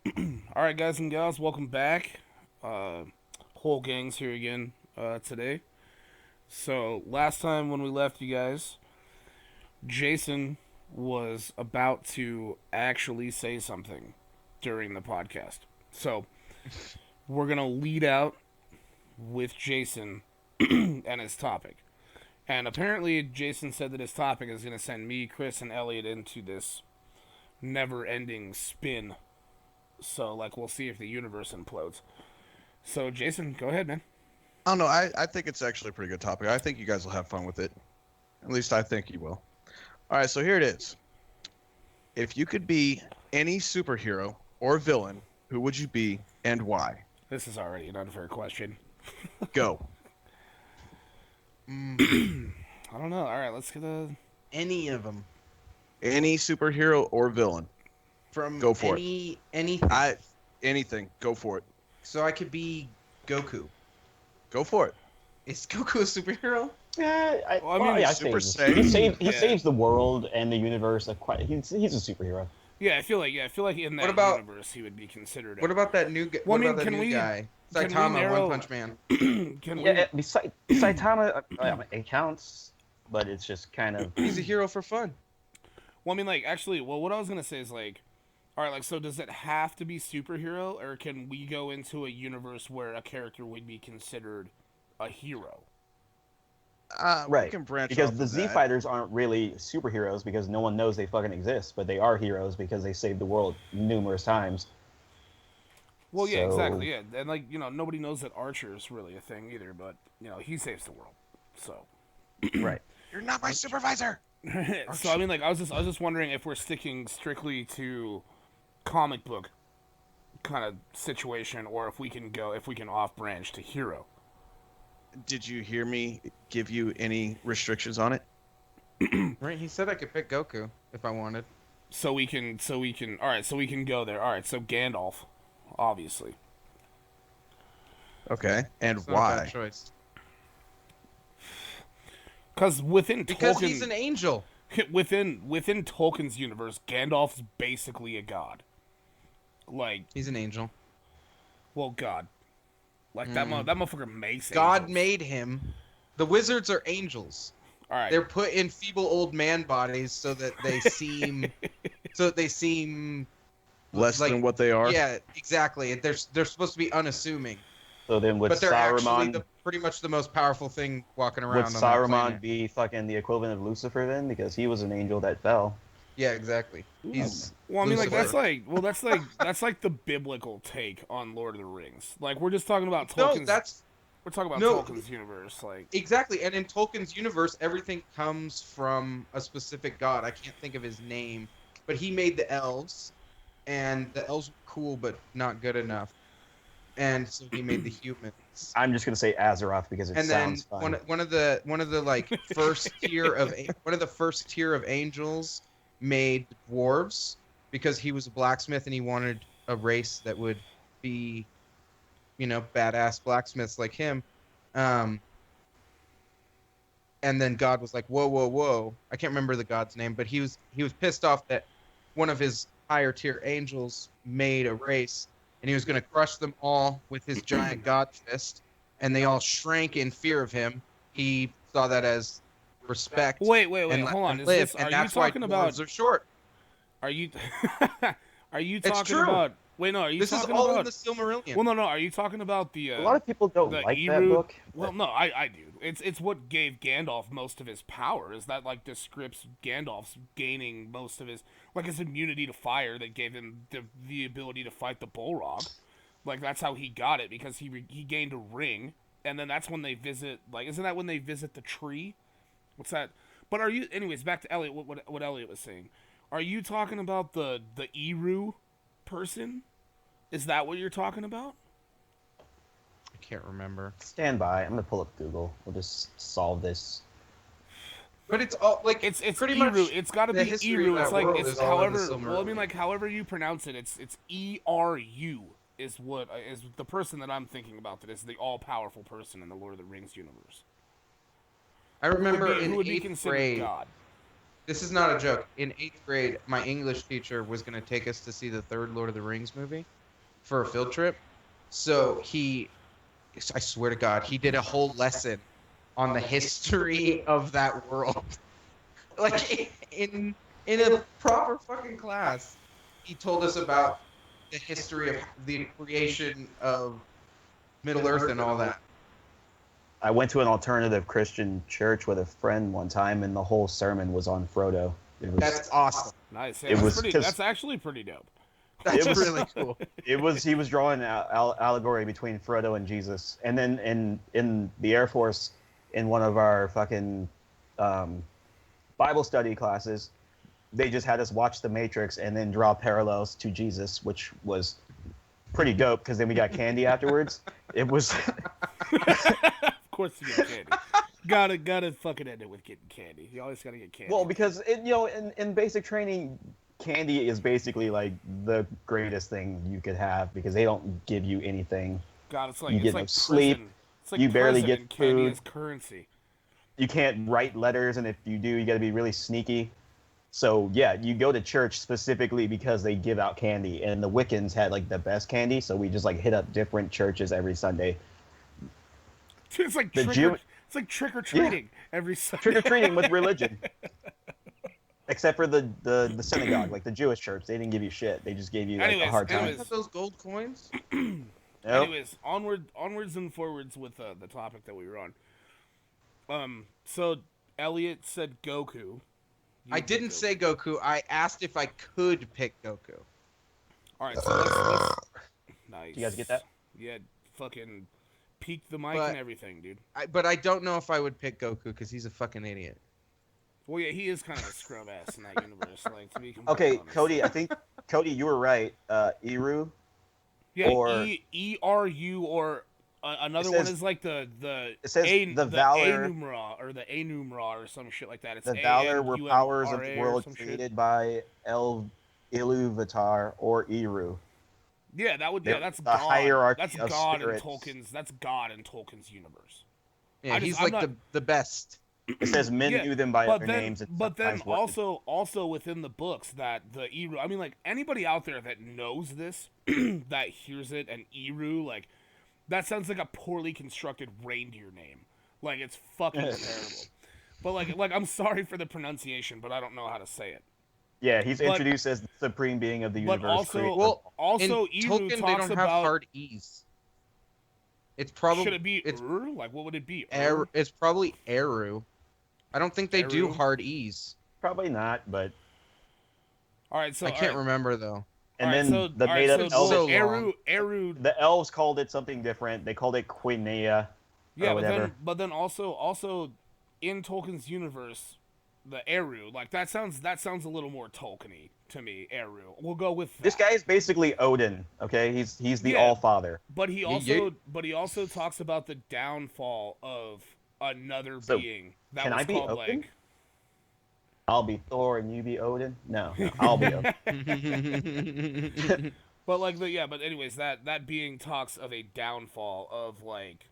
All right, guys and gals, welcome back. Whole gang's here again today. So last time when we left you guys, Jason was about to actually say something during the podcast. So we're gonna lead out with Jason and his topic. And apparently, Jason said that his topic is gonna send me, Chris, and Elliot into this never-ending spin. So, like, we'll see if the universe implodes. So, Jason, go ahead, man. I don't know. I think it's actually a pretty good topic. I think you guys will have fun with it. At least I think you will. All right, so here it is. If you could be any superhero or villain, who would you be and why? This is already an unfair question. Go. I don't know. All right, let's get a. Any of them Any superhero or villain. from Go for anything. Anything. Go for it. So I could be Goku. Go for it. Is Goku a superhero? Yeah, Well, I mean, yeah, Super he Saiyan. he Yeah. saves the world and the universe. He's a superhero. Yeah, I feel like in that What about- universe he would be considered. What about that new guy? Well, I what mean, about that can new we- guy? can we Saitama, narrow- One Punch Man. Can we? Yeah, Saitama, it counts, but it's just kind of. He's a hero for fun. Well, I mean, like, actually, what I was gonna say is like, all right, like, so does it have to be superhero, or can we go into a universe where a character would be considered a hero? We Right, can branch because off the of Z that. Fighters aren't really superheroes because no one knows they fucking exist, but they are heroes because they saved the world numerous times. Well, yeah, So- exactly, yeah, and like nobody knows that Archer is really a thing either, but he saves the world, so. Right. You're not my supervisor. So I mean, like, I was just wondering if we're sticking strictly to comic book kind of situation, or if we can off branch to hero. Did you hear me give you any restrictions on it? Right? He said I could pick Goku if I wanted. So we can all right. So we can go there. All right. So Gandalf, obviously. Okay. And It's not a bad why? choice. Because within Because Tolkien, he's an angel. within Tolkien's universe, Gandalf's basically a god. Like, He's an angel. well, God. Like that motherfucker makes God angels. made him. The wizards are angels. All right. They're put in feeble old man bodies so that they seem Less like- than what they are? Yeah, exactly. They're supposed to be unassuming, So then would but they're actually Saruman pretty much the most powerful thing walking around. would on that Saruman planet. be fucking the equivalent of Lucifer then? Because he was an angel that fell. Yeah, exactly. He's Well, I mean, like Lucifer. that's like the biblical take on Lord of the Rings. Like, we're just talking about No, Tolkien's. that's We're talking about no. Tolkien's universe. Like, exactly. And in Tolkien's universe, everything comes from a specific god. I can't think of his name, but he made the elves, and the elves were cool but not good enough, and so he made the humans. I'm just gonna say Azeroth because it And then sounds fun. one of the like first tier of one of the first tier of angels made dwarves because he was a blacksmith and he wanted a race that would be, badass blacksmiths like him. And then God was like, whoa, whoa, whoa. I can't remember the god's name, but he was pissed off that one of his higher tier angels made a race and he was going to crush them all with his giant god fist, and they all shrank in fear of him. He saw that as respect. wait, and let hold on. them Is live, this? and Are you that's why talking about? dwarves are short. Are you? Are you It's talking true. about? Wait, no. Are you This is talking all about? in the Silmarillion. Well, no. Are you talking about the? A lot of people don't the like that Eru- book. Well, no, I do. It's what gave Gandalf most of his power. Is that like descripts Gandalf's gaining most of his his immunity to fire that gave him the ability to fight the Balrog. Like that's how he got it because he gained a ring, and then that's when they visit. Like, isn't that when they visit the tree? What's that? But are you? Anyways, back to Elliot. What Elliot was saying. Are you talking about the Eru person? Is that what you're talking about? I can't remember. Stand by. I'm gonna pull up Google. We'll just solve this. But it's all like It's pretty Eru. much It's got to the be history Eru. of It's that like world it's is all in the however. Well, I mean, Silmarillion. like however you pronounce it. It's ERU is what is the person that I'm thinking about. That is the all powerful person in the Lord of the Rings universe. I remember who would be in eighth considered grade. God. This is not a joke. In 8th grade, my English teacher was going to take us to see the third Lord of the Rings movie for a field trip. So I swear to God, he did a whole lesson on the history of that world. Like in a proper fucking class, he told us about the history of the creation of Middle Earth and all that. I went to an alternative Christian church with a friend one time, and the whole sermon was on Frodo. That's awesome. Nice. Yeah, It that's was pretty. just- That's actually pretty dope. That's was- really cool. He was drawing an allegory between Frodo and Jesus, and then in the Air Force, in one of our fucking Bible study classes, they just had us watch The Matrix and then draw parallels to Jesus, which was pretty dope because then we got candy afterwards. It was Of course you get candy. Gotta fucking end it with getting candy. You always gotta get candy. well because in basic training, candy is basically like the greatest thing you could have because they don't give you anything. God, it's like you it's get like no sleep, prison. It's like you barely prison get and candy food. is currency. You can't write letters, and if you do, you got to be really sneaky. So yeah, you go to church specifically because they give out candy, and the Wiccans had like the best candy, so we just like hit up different churches every Sunday. Dude, it's like The it's like trick or treating every Sunday. Trick or treating with religion, except for the synagogue, like the Jewish church, they didn't give you shit. They just gave you like a hard time. anyways. Have those gold coins? Yep. Anyways, onwards and forwards with the topic that we were on. So Elliot said Goku. I didn't say Goku. I asked if I could pick Goku. All right, so let's nice. You guys get that? Yeah, fucking peek the mic But- and everything, dude. But I don't know if I would pick Goku because he's a fucking idiot. Well, yeah, he is kind of a scrub ass in that universe. Like to be completely Okay, honest. Cody, I think Cody, you were right. Eru. Yeah, or- ERU or another It one says- is like the it says the Valor- Enumera or the Enumera or some shit like that. It's The Valor were powers of ANUMRA the or world some shit. created by Iluvatar or Eru. Yeah, that would. The- Yeah, that's the God. hierarchy That's of God spirits. in Tolkien's. That's God in Tolkien's universe. Yeah, I'm he's not- like the best. It says men Yeah, knew them by But other then, names. And but then sometimes were- also within the books that the Eru. I mean, like anybody out there that knows this, that hears it, and Eru, like that sounds like a poorly constructed reindeer name. Like it's fucking terrible. But like I'm sorry for the pronunciation, but I don't know how to say it. yeah, he's but- introduced as the supreme being of the But universe. also, creator. Well, also in Eru Tolkien, they talks don't about. have hard E's. It's probably Should it be it's Like what would it be? It's probably Eru. I don't think they do Eru? hard E's. Probably not, but All right, so I can't remember though. and All right, then so, the all right, made up so, elves, so Eru, long. the elves called it something different. They called it Quinea. yeah, or but whatever. then also in Tolkien's universe, the Eru, like that sounds a little more Tolkien-y to me. Eru, we'll go with that. This guy is basically Odin. Okay, he's the Yeah. All Father. but he Yeah, also talks about the downfall of another So, being that can was I be called Odin? like. I'll be Thor and you be Odin. No, I'll be Odin. But but anyways, that being talks of a downfall of like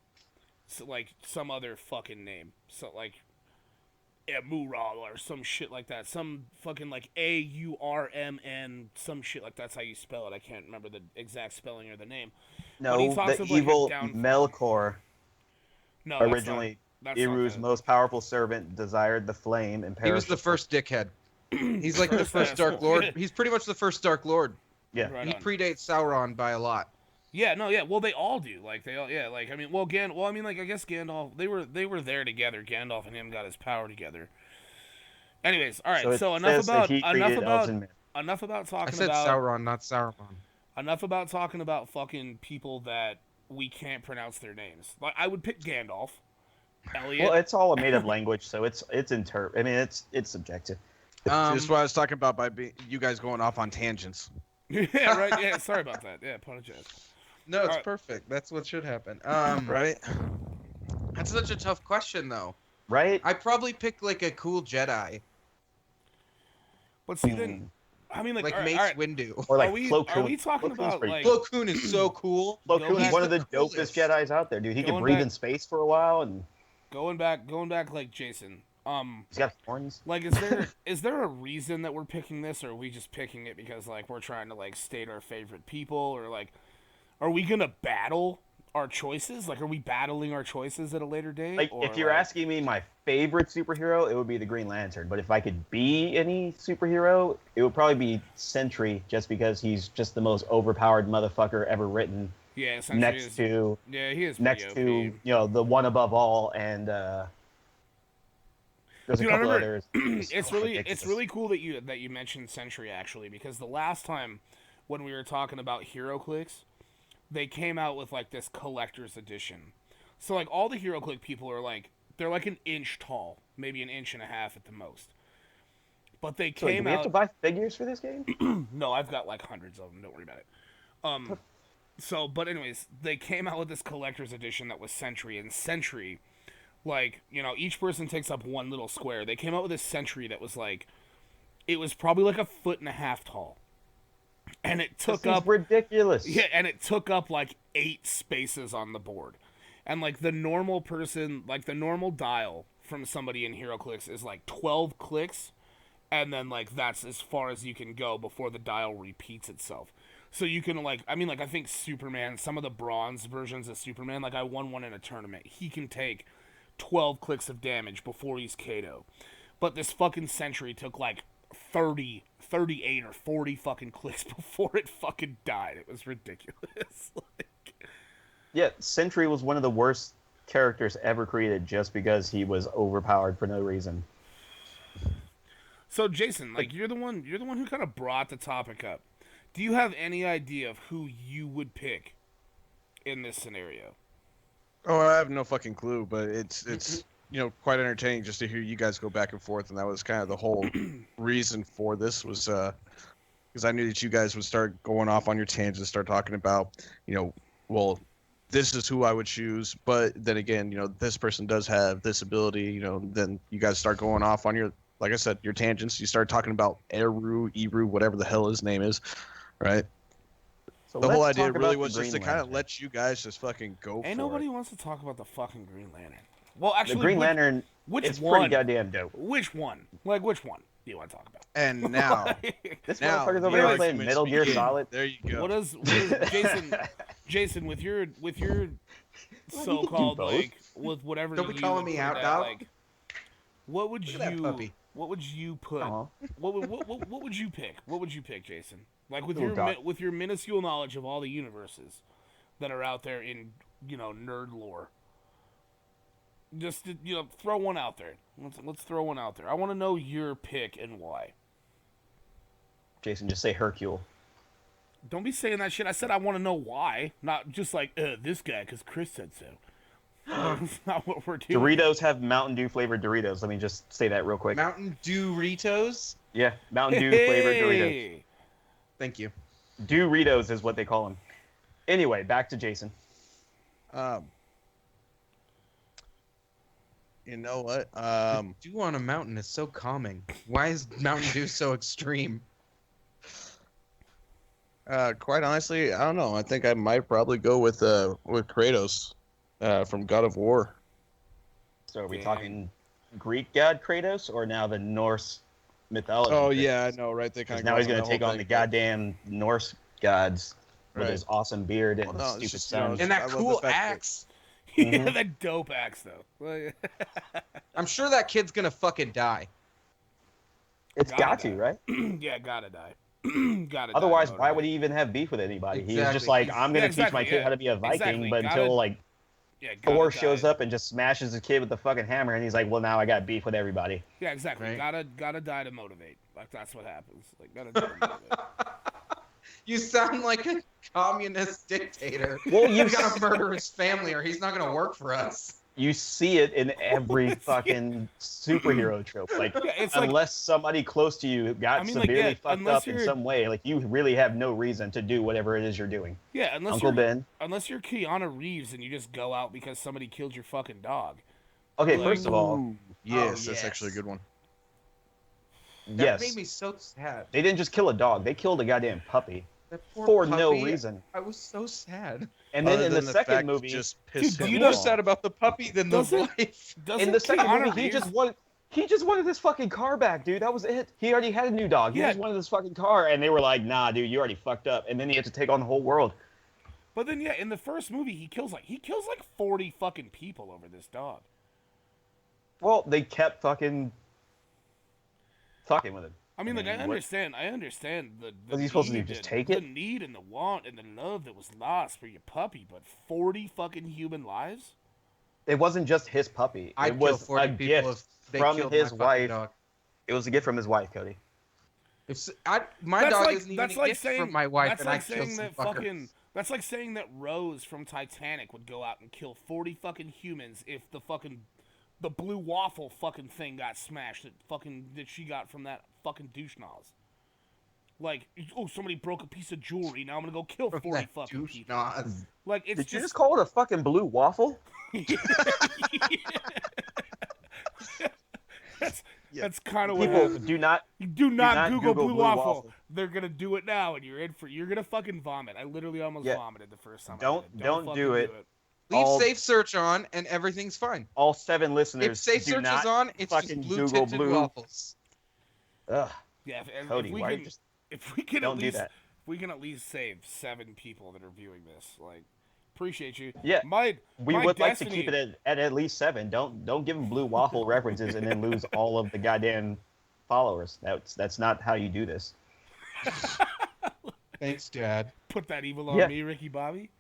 some other fucking name, so like Emural or some shit like that, some fucking like AURMN, some shit like that's how you spell it. I can't remember the exact spelling or the name. But he No, talks the of, like, a evil downfall. Melkor, No, that's originally not, that's not Eru's the- most powerful servant, desired the flame and He was perished. the first dickhead. He's like the First first Dark asshole. Lord. He's pretty much the first Dark Lord. Yeah, Right He on. predates Sauron by a lot. Yeah, no, yeah. Well, they all do. Like they all, yeah. Like I mean, well, I mean, like I guess Gandalf. They were there together. Gandalf and him got his power together. Anyways, all right. it So enough says that about he created elves and men. enough about I talking said about Sauron, not Sauron. enough about talking about fucking people that we can't pronounce their names. Like I would pick Gandalf, Elliot. Well, it's all a made-up language, so it's I mean, it's subjective. That's what I was talking about by you guys going off on tangents. Yeah, right. Yeah, sorry about that. Yeah, apologize. No, it's Alright. perfect. That's what should happen. Right? That's such a tough question, though. Right? I probably pick like a cool Jedi, But see, then I mean, like, like all right, Mace all right. Windu. Or like are we Plo are we Koon. talking Plo Koon's about pretty like? Plo Koon is so cool. Plo Go Koon's back- one of the He's the dopest coolest. Jedis out there, dude. He could Going breathe back- in space for a while, and Going back like Jason. He's got horns. Like, is there a reason that we're picking this, or are we just picking it because like we're trying to like state our favorite people, or like, are we gonna battle our choices? Like, are we battling our choices at a later date? Like, or, if you're asking me my favorite superhero, it would be the Green Lantern. But if I could be any superhero, it would probably be Sentry, just because he's just the most overpowered motherfucker ever written. yeah, Sentry Next is, to yeah, he is next pretty to OP. you know the one above all, and there's a Dude, I couple remember others. it's really cool that you mentioned Sentry, actually, because the last time when we were talking about HeroClix, they came out with like this collector's edition. So like all the HeroClix people are like, they're like an inch tall, maybe an inch and a half at the most. But they So, do came we have out. to buy figures for this game? No, I've got like hundreds of them. Don't worry about it. So, but anyways, they came out with this collector's edition that was Sentry, and Sentry, like, you know, each person takes up one little square. They came out with this Sentry that was like, it was probably like 1.5 feet tall, and it took This is up ridiculous. yeah, and it took up like 8 spaces on the board, and like the normal person, like the normal dial from somebody in HeroClix is like 12 clicks, and then like that's as far as you can go before the dial repeats itself. So you can like, I mean, like I think Superman, some of the bronze versions of Superman, like I won one in a tournament. He can take 12 clicks of damage before he's KO. But this fucking Sentry took like 30, 38 or 40 fucking clicks before it fucking died. It was ridiculous. Like, Yeah, Sentry was one of the worst characters ever created just because he was overpowered for no reason. so Jason, like you're the one who kind of brought the topic up. Do you have any idea of who you would pick in this scenario? Oh, I have no fucking clue, but it's quite entertaining just to hear you guys go back and forth, and that was kind of the whole reason for this was because I knew that you guys would start going off on your tangents, start talking about well, this is who I would choose, but then again, this person does have this ability, then you guys start going off on your, like I said, your tangents. You start talking about Eru, whatever the hell his name is, right? So The whole let's idea talk really about was the just to Green kind of Lantern. let you guys just fucking go Ain't for nobody it. wants to talk about the fucking Green Lantern. Well, The actually, Green Lantern, which it's one? pretty goddamn dope. Which one? Like, which one do you want to talk about? And now, This now motherfucker's the over here playing arguments Metal Gear begin. Solid. There you go. what is Jason, with your so-called both. like with whatever Don't be you calling would me put out, at, dog. like, what would Look at that you puppy. what would you put? Aw. What would you pick? What would you pick, Jason? Like with Oh, your God. with your minuscule knowledge of all the universes that are out there in nerd lore. Just throw one out there. Let's throw one out there. I want to know your pick and why. Jason, just say Hercule. Don't be saying that shit. I said I want to know why, not just like this guy because Chris said so. That's not what we're doing. Doritos have Mountain Dew flavored Doritos. Let me just say that real quick. Mountain Dew Ritos. Yeah, Mountain Dew flavored Doritos. Hey! Thank you. Doritos is what they call them. Anyway, back to Jason. You know what? Dew on a mountain is so calming. Why is Mountain Dew so extreme? Quite honestly, I don't know. I think I might probably go with Kratos, from God of War. So are we Damn. talking Greek god Kratos or now the Norse mythology? Oh Kratos? yeah, I know, right? They 'Cause kind of now he's going to take on the goddamn Norse gods with Right. his awesome beard and Well, the no, it's stupid just, sound. And I that love the cool fact that- axe. Yeah, that dope axe though. Like, I'm sure that kid's gonna fucking die. It's gotta got to, die. right? yeah, gotta die. gotta. Otherwise, die, why would he even have beef with anybody? He's Exactly. just like, He's- I'm going to Yeah, teach my exactly, kid how to be a Viking, exactly. but Gotta- until like Yeah, gotta Thor die. shows up and just smashes his kid with the fucking hammer, and he's like, well, now I got beef with everybody. Yeah, exactly. Right. Gotta die to motivate. Like that's what happens. Like gotta die to motivate. You sound like a communist dictator. Well, You gotta murder his family, or he's not gonna work for us. You see it in every fucking superhero trope. Like, Yeah, it's like- unless somebody close to you got I mean, like, severely yeah, fucked unless up in you're- some way, like, you really have no reason to do whatever it is you're doing. Yeah, unless Uncle you're Ben. unless you're Keanu Reeves and you just go out because somebody killed your fucking dog. Okay, Like- first of all, Ooh, yes, Oh, that's yes. actually a good one. That yes, made me so sad. they didn't just kill a dog; they killed a goddamn puppy That poor for no puppy, reason. I was so sad. And then Other in the than second fact movie, just pissed Dude, him you More know- off. sad about the puppy than the Doesn't- wife. Doesn't in the second Keanu movie, he Reeves- just wanted. He just wanted his fucking car back, dude. That was it. He already had a new dog. He Yeah. just wanted his fucking car, and they were like, "Nah, dude, you already fucked up." And then he had to take on the whole world. But then, yeah, in the first movie, he kills like 40 fucking people over this dog. Well, they kept fucking with him. I mean, like, I what- understand the Was he supposed to do, need just and- take the it? need and the want and the love that was lost for your puppy, but 40 fucking human lives? It wasn't just his puppy. I'd It kill was 40 a people gift if they from killed his my fucking wife. dog. It was a gift from his wife, Cody. My That's dog like, isn't even that's a like gift saying from my wife, that's and like I kill saying some that fucker. fucking that's like saying that Rose from Titanic would go out and kill 40 fucking humans if the blue waffle fucking thing got smashed that she got from that fucking douche noz. Like, oh, somebody broke a piece of jewelry. Now I'm gonna go kill From 40 that fucking douche people. noz. Like, it's Did you just call it a fucking blue waffle? That's kind of what People happened. do not. You do not Google blue waffle. waffle. They're gonna do it now, and you're gonna fucking vomit. I literally almost Yeah. vomited the first time. Don't- I did it. don't fucking do it. Leave All- safe search on, and everything's fine. All 7 listeners If safe do search not is on, it's just fucking blue Google tinted blue. waffles. Ugh, Yeah, if Cody, we why can, you just if we can don't at do least, that? if we can at least save 7 people that are viewing this, like, appreciate you. Yeah, my we my would destiny, like to keep it at least 7. Don't give them blue waffle references and then lose all of the goddamn followers. That's not how you do this. Thanks, Dad. Put that evil on Yeah. me, Ricky Bobby.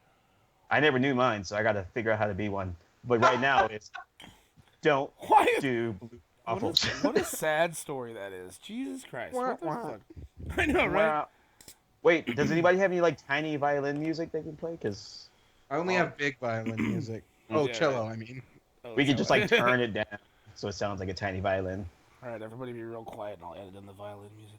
I never knew mine, so I got to figure out how to be one. But right now, it's don't Why? Is, do blue waffles. what a sad story that is. Jesus Christ. Wah, What the wah. fuck? I know, right? Wow. Wait, does anybody have any like tiny violin music they can play? Because I only have big violin music. Oh, Yeah. cello, I mean. Oh, we could so- just like turn it down so it sounds like a tiny violin. All right, everybody, be real quiet, and I'll edit in the violin music.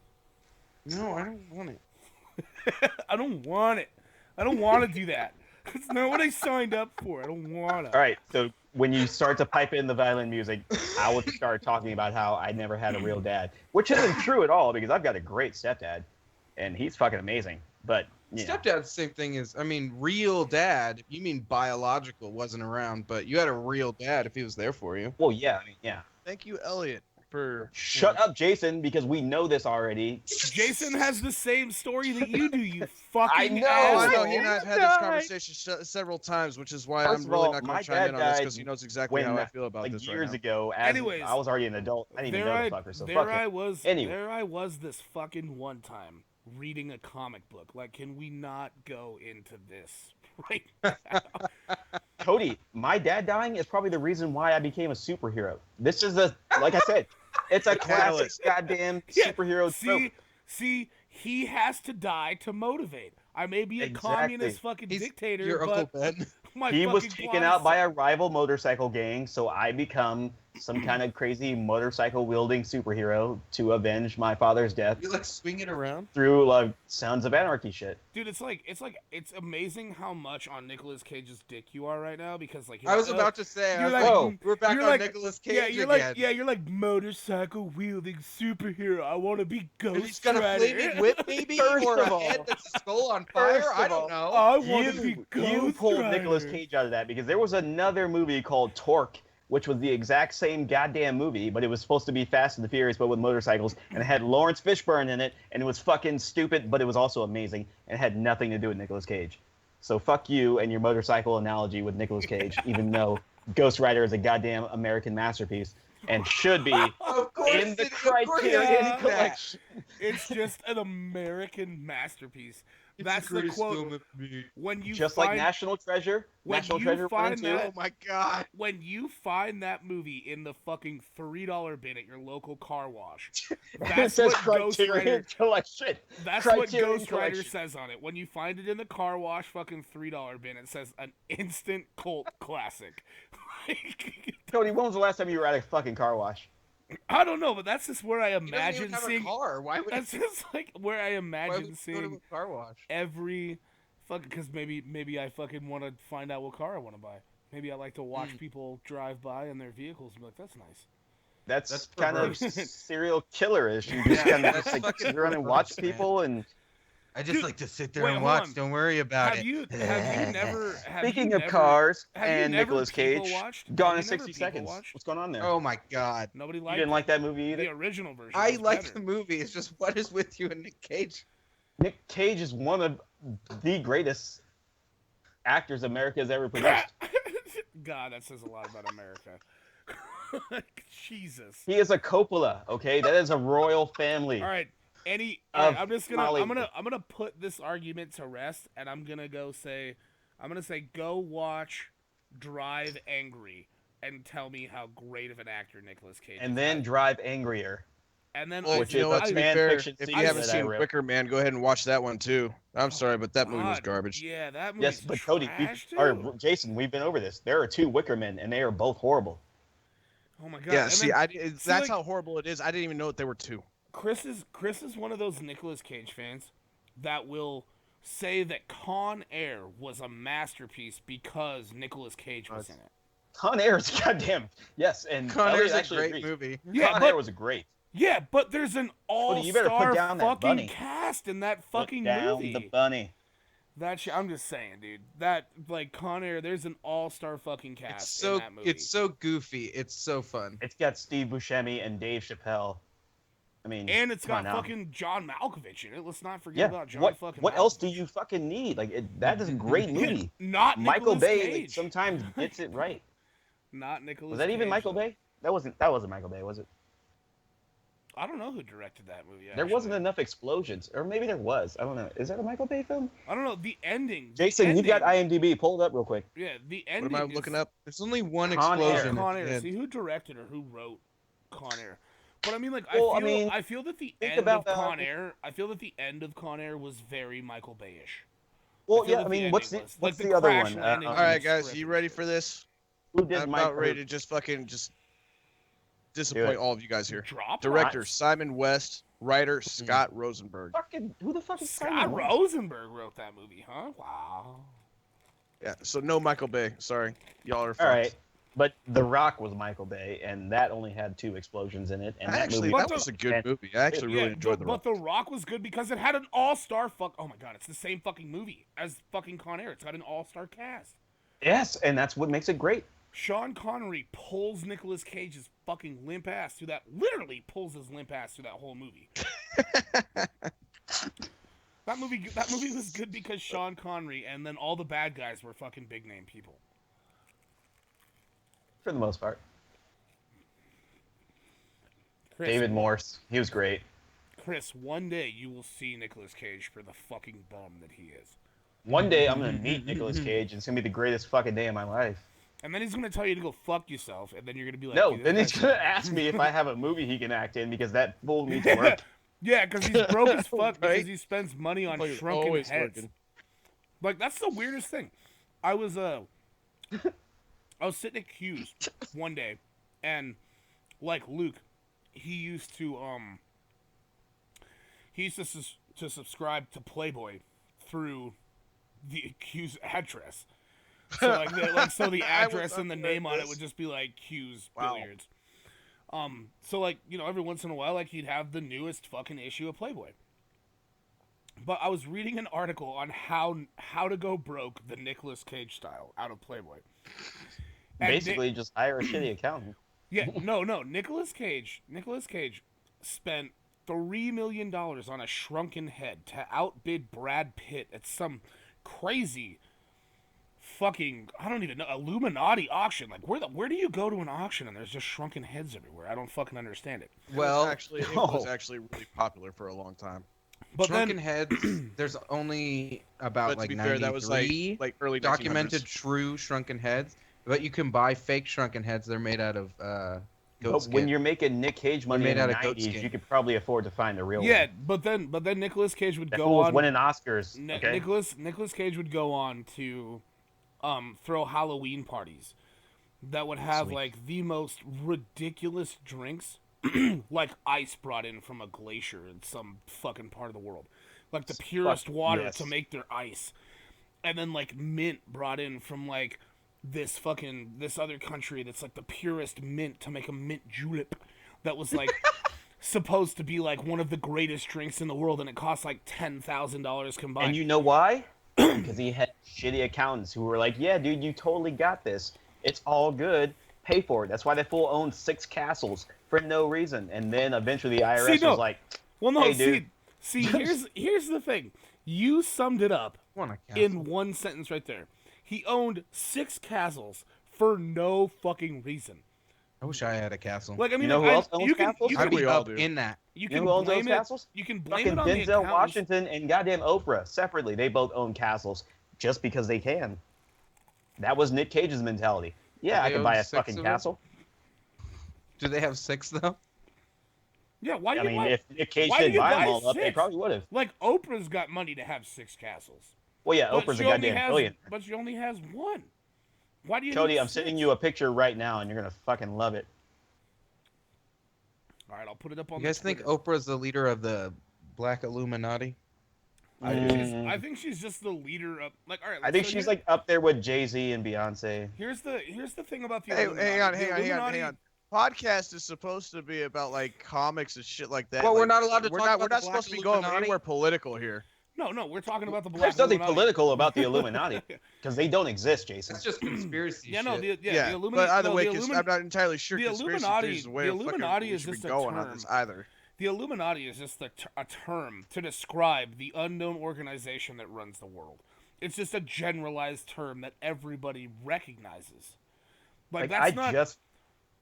No, I don't want it. I don't want it. I don't want to do that. That's not what I signed up for. I don't want to. All right, so when you start to pipe in the violin music, I will start talking about how I never had a real dad, which isn't true at all because I've got a great stepdad, and he's fucking amazing. But you know, Stepdad's the same thing as, I mean, real dad. You mean biological wasn't around, but you had a real dad if he was there for you. well, yeah, I mean, yeah. Thank you, Elliot, for Shut up, Jason, because we know this already. Jason has the same story that you do, you fucking I know, Oh, I know. asshole. He and I have had this conversation several times, which is why First I'm of really all, not going my to chime in dad on this died because he knows exactly when, how I feel about like this years right ago. As Anyways, I was already an adult. I didn't even know the fucker, so fuck it. I was. Anyway. There I was this fucking one time reading a comic book. Like, can we not go into this right now? Cody, my dad dying is probably the reason why I became a superhero. This is like I said, it's a classic goddamn Yeah, superhero trope. see, he has to die to motivate. I may be a Exactly. communist fucking He's dictator, your but Uncle Ben. my He was fucking taken plot out is by a rival motorcycle gang, so I become some kind of crazy motorcycle wielding superhero to avenge my father's death You like swing it around? through like Sons of Anarchy shit. Dude, it's amazing how much on Nicolas Cage's dick you are right now because like I was about to say, you're like, whoa, we're back you're on like- Nicolas Cage yeah, you're again. like you're like motorcycle wielding superhero. I want to be And Ghost he's got a Rider. flaming whip, maybe, First or of a all- head that's a skull on fire. First I of don't all- know. I want to be You Ghost pulled Rider. Nicolas Cage out of that because there was another movie called Torque, which was the exact same goddamn movie, but it was supposed to be Fast and the Furious, but with motorcycles, and it had Lawrence Fishburne in it, and it was fucking stupid, but it was also amazing, and it had nothing to do with Nicolas Cage. So fuck you and your motorcycle analogy with Nicolas Cage, even though Ghost Rider is a goddamn American masterpiece and should be Of course, in the of course Criterion it is that. Collection. It's just an American masterpiece. It's That's the the greatest quote. film ever made. When you Just find, like National Treasure. when National you Treasure 1 find and 2. that- Oh my god. when you find that movie in the fucking $3 bin at your local car wash, It that's says what Ghost Criterion Rider. Collection. That's what Criterion Ghost Rider Collection. says on it. When you find it in the car wash fucking $3 bin, it says an instant cult classic. Like, Cody, when was the last time you were at a fucking car wash? I don't know, but that's just where I He doesn't even imagine have seeing. a car. Why would That's just like where I why would imagine he go to seeing a car wash? every fucking. Because maybe I fucking want to find out what car I want to buy. Maybe I like to watch people drive by in their vehicles and be like, that's nice. That's kind perverse. of serial killer-ish. You just kind of that's just like fucking sit around and watch perverse, man. people and I just Dude, like to sit there wait, and hold watch. on. Don't worry about Have it. you never Speaking of cars have you and never Nicolas people Cage, watched? Gone Have in you never 60 people seconds. watched? What's going on there? Oh my god. Nobody You liked didn't it. like that movie either? The original version. I was like better. the movie. It's just what is with you and Nick Cage? Nick Cage is one of the greatest actors America has ever produced. God, that says a lot about America. Jesus. He is a Coppola, okay? That is a royal family. All right. All right, Of I'm gonna put this argument to rest, and I'm gonna say, go watch Drive Angry and tell me how great of an actor Nicolas Cage is. And then Drive Angrier. And then Well, Which you know is what? a To be fan fair, fiction if you sequel haven't that I seen wrote. Wicker Man, go ahead and watch that one too. I'm sorry, but that movie was God, garbage. Yeah, that movie. Yes, but Cody, or Jason, we've been over this. There are 2 Wicker Men, and they are both horrible. Oh my God. Yeah, And see, then, that's like, how horrible it is. I didn't even know that there were 2. Chris is one of those Nicolas Cage fans that will say that Con Air was a masterpiece because Nicolas Cage was in it. Con Air is goddamn yes, and Con Elliot Air's a actually great agrees. movie. Yeah, Con but Air was great. yeah, but there's an you better put all-star down that fucking bunny. cast in that fucking Put down movie. the bunny. That shit, I'm just saying, dude. That like Con Air, there's an all-star fucking cast in that movie. It's so goofy. It's so fun. It's got Steve Buscemi and Dave Chappelle. I mean, And it's come on got now. fucking John Malkovich in it. Let's not forget Yeah. about John What fucking what Malkovich. else do you fucking need? Like that is a great movie. Not Michael Nicolas Bay like, Cage. sometimes gets it right. Not Nicolas Was that even Cage, Michael though. Bay? That wasn't Michael Bay, was it? I don't know who directed that movie. There wasn't actually. enough explosions, or maybe there was. I don't know. Is that a Michael Bay film? I don't know. The ending. Jason, the you've got ending- IMDb. Pull it up real quick. Yeah, the What ending. am I looking is, up? There's only one Con Air. explosion. Con at the Air. end. See who directed or who wrote Con Air. But I mean, like, Well, I feel that the think end about of Con Air. I feel that the end of Con Air was very Michael Bay-ish. Well, feel yeah. that I the mean, what's the ending was- what's like, the other crash one? landing All on right, the guys, script you and ready shit. for this? Who did I'm Michael? about ready to just fucking disappoint it. all of you guys here. Drop Director lines. Simon West, writer Scott Rosenberg. Fucking who the fuck is Scott Simon West? Rosenberg wrote that movie, huh? Wow. Yeah, so no Michael Bay. Sorry, y'all are All fucked. right, but The Rock was Michael Bay, and that only had 2 explosions in it. And that Actually, movie, that was a good movie. I actually really enjoyed The Rock. But The Rock was good because it had an all-star fuck. Oh my god, it's the same fucking movie as fucking Con Air. It's got an all-star cast. yes, and that's what makes it great. Sean Connery pulls Nicolas Cage's fucking limp ass through that. Literally pulls his limp ass through that whole movie. That movie was good because Sean Connery and then all the bad guys were fucking big name people. For the most part. Chris, David Morse, he was great. Chris, one day you will see Nicolas Cage for the fucking bum that he is. One day I'm gonna meet Nicolas Cage, and it's gonna be the greatest fucking day of my life. And then he's gonna tell you to go fuck yourself, and then you're gonna be like, No, "Dude, then this he's guy's- gonna ask me if I have a movie he can act in because that fool needs to work. Yeah, because he's broke as fuck because Right? he spends money on Like, shrunken always heads. working. Like that's the weirdest thing. I was sitting at Q's one day, and like Luke, he used to subscribe to Playboy through the Q's address. So so the I was address and the unaware name of on it this. would just be like Q's Wow. Billiards. So like, you know, every once in a while, like he'd have the newest fucking issue of Playboy. But I was reading an article on how to go broke the Nicolas Cage style out of Playboy. And Basically, just hire a shitty accountant. no, Nicolas Cage spent $3 million on a shrunken head to outbid Brad Pitt at some crazy fucking, I don't even know, Illuminati auction. Like where do you go to an auction and there's just shrunken heads everywhere? I don't fucking understand it. Well, It was actually really popular for a long time. But Drunken then Heads. There's only about But to like be fair, that was like 93 early documented 1900s. true shrunken heads, but you can buy fake shrunken heads. They're made out of goat But skin. when you're making Nick Cage money made in the out of goat 90s, skin. you could probably afford to find the real yeah, one. but then Nicolas Cage would That go fool's on winning Oscars. Okay? Nicolas Cage would go on to throw Halloween parties that would have Sweet. like the most ridiculous drinks, like ice brought in from a glacier in some fucking part of the world, like the purest water yes. to make their ice, and then like mint brought in from like this other country that's like the purest mint to make a mint julep that was like supposed to be like one of the greatest drinks in the world, and it costs like $10,000 combined. And you know why? Because he had shitty accountants who were like, "Yeah, dude, you totally got this. It's all good. Pay for it." That's why they full owned 6 castles for no reason. And then eventually the IRS See, no. was like, Well, no, "Hey, dude." see, here's the thing. You summed it up Want a castle. in one sentence right there. He owned 6 castles for no fucking reason. I wish I had a castle. Like, I mean, You know who else owns you can, castles? you I'd can, be I'd be all up do. in that. you You can know who owns blame those it. castles? You can blame Fucking it on the Denzel accountants. Washington and goddamn Oprah separately. They both own castles just because they can. That was Nick Cage's mentality. Yeah, Have I they could buy a owned 6 fucking of them? castle. Do they have 6 though? Yeah, why do I you mean, buy? if Nick Cage why do didn't you buy buy them all up, they 6? probably would have. Like, Oprah's got money to have 6 castles. Well, yeah, But Oprah's a she only goddamn has, billion. but she only has 1. Why do you Cody, need I'm 6? sending you a picture right now, and you're gonna fucking love it. All right, I'll put it up on You guys the think Twitter. Oprah's the leader of the Black Illuminati? I think she's just the leader of, like, all right. I think so she's here- like up there with Jay-Z and Beyonce. Here's the thing about the Hey, Illuminati. hang on, The hang on, hang on, Illuminati- hang on. Podcast is supposed to be about like comics and shit like that. Well, we're like, not allowed to we're talk not, about We're the not Black supposed to be going Illuminati? anywhere political here. No, we're talking about the Black There's nothing Illuminati. political about the Illuminati because they don't exist, Jason. It's just conspiracy Yeah, shit. no, the Yeah, Illuminati. but either no, way, the 'cause Illumin- I'm not entirely sure the conspiracy Illuminati- theories is the way the of fucking Illuminati we is should be just a going on this term. either. The Illuminati is just a term to describe the unknown organization that runs the world. It's just a generalized term that everybody recognizes. Like that's not.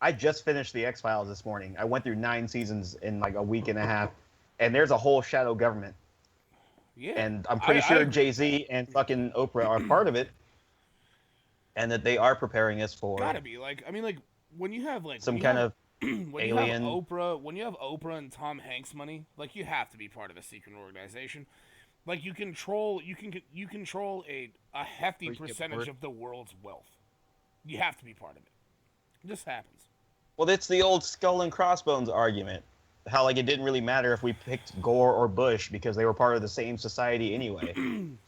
I just finished the X-Files this morning. I went through 9 seasons in like a week and a half, and there's a whole shadow government. Yeah. And I'm pretty sure Jay-Z and fucking Oprah are part of it, and that they are preparing us for Gotta be like, I mean, like when you have like some when you kind have- of when alien- you have Oprah, when you have Oprah and Tom Hanks money, like you have to be part of a secret organization. Like you control a hefty Or you get percentage bored. of the world's wealth. You have to be part of it. It just happens. Well, it's the old skull and crossbones argument. How like it didn't really matter if we picked Gore or Bush because they were part of the same society anyway.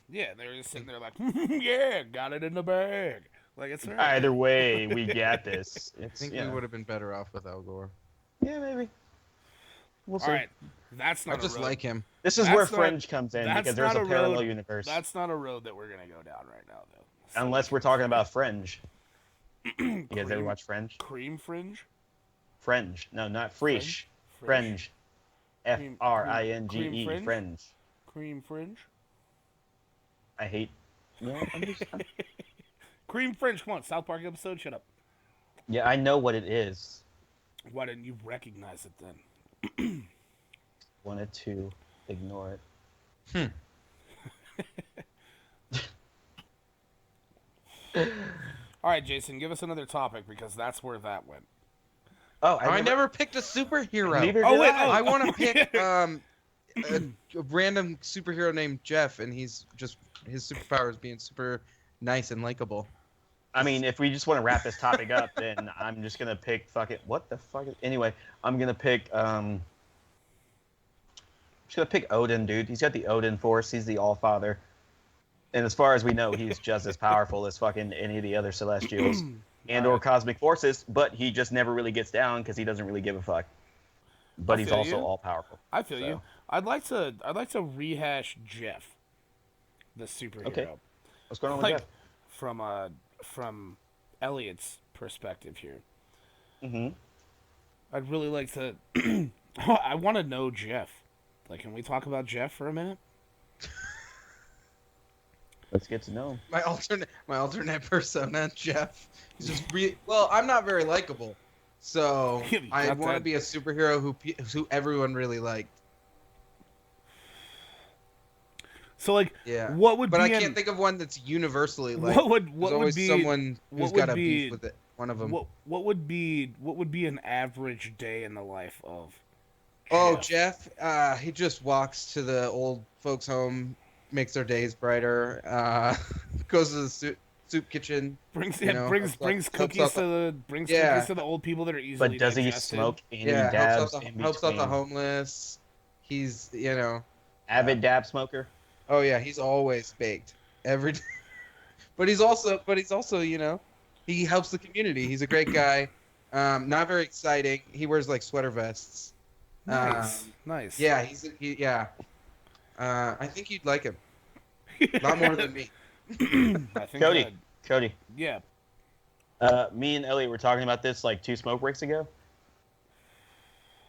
Yeah, they're just sitting there like, yeah, got it in the bag. Like it's all right. Either way, we got this. I It's, think yeah. we would have been better off with Al Gore. Yeah, maybe. We'll see. All right, that's I not. just a road. like him. This is That's where not- Fringe comes in that's because there's not a a parallel road- universe. That's not a road that we're gonna go down right now, though. So, Unless we're talking about Fringe. You guys ever Cream- watch Fringe? Cream Fringe. Fringe. No, not Frisch. Fringe. Fringe. Fringe. Fringe? Fringe. Cream Fringe. I hate. No, Cream Fringe. Come on, South Park episode. Shut up. yeah, I know what it is. Why didn't you recognize it then? Wanted to ignore it. All right, Jason, give us another topic because that's where that went. Oh, I never picked a superhero. Neither Oh, did wait, I. I want to pick a random superhero named Jeff, and he's just his superpower is being super nice and likable. I mean, if we just want to wrap this topic up, then I'm just gonna pick fucking what the fuck. Anyway, I'm gonna pick just gonna pick Odin, dude. He's got the Odin Force. He's the All Father, and as far as we know, he's just as powerful as fucking any of the other Celestials and/or cosmic forces. But he just never really gets down because he doesn't really give a fuck. But I he's feel also you. all powerful. I feel So. you. I'd like to rehash Jeff, the superhero. Okay. What's going on with Like that? from Elliot's perspective here. Mm-hmm. I'd really like to. I want to know Jeff. Like, can we talk about Jeff for a minute? Let's get to know him. My alternate persona, Jeff. He's just well. I'm not very likable, so You I got want to that. be a superhero who everyone really liked. So, like, Yeah. what would But be I an, can't think of one that's universally liked. what would There's always be someone what who's would got a be- beef with it. One of them. what would be an average day in the life of Oh, Jeff. He just walks to the old folks' home, makes their days brighter. Goes to the soup kitchen. brings you know, brings helps cookies out to the Yeah. cookies to the old people that are easily But does he digested. smoke any Yeah, dabs helps in out the between? homeless. He's Avid dab smoker? Oh yeah, he's always baked every day. But he's also he helps the community. He's a great guy. Not very exciting. He wears like sweater vests. Nice, nice. Yeah, yeah. I think you'd like him a lot more than me. I think Cody, yeah. me and Elliot were talking about this like 2 smoke breaks ago.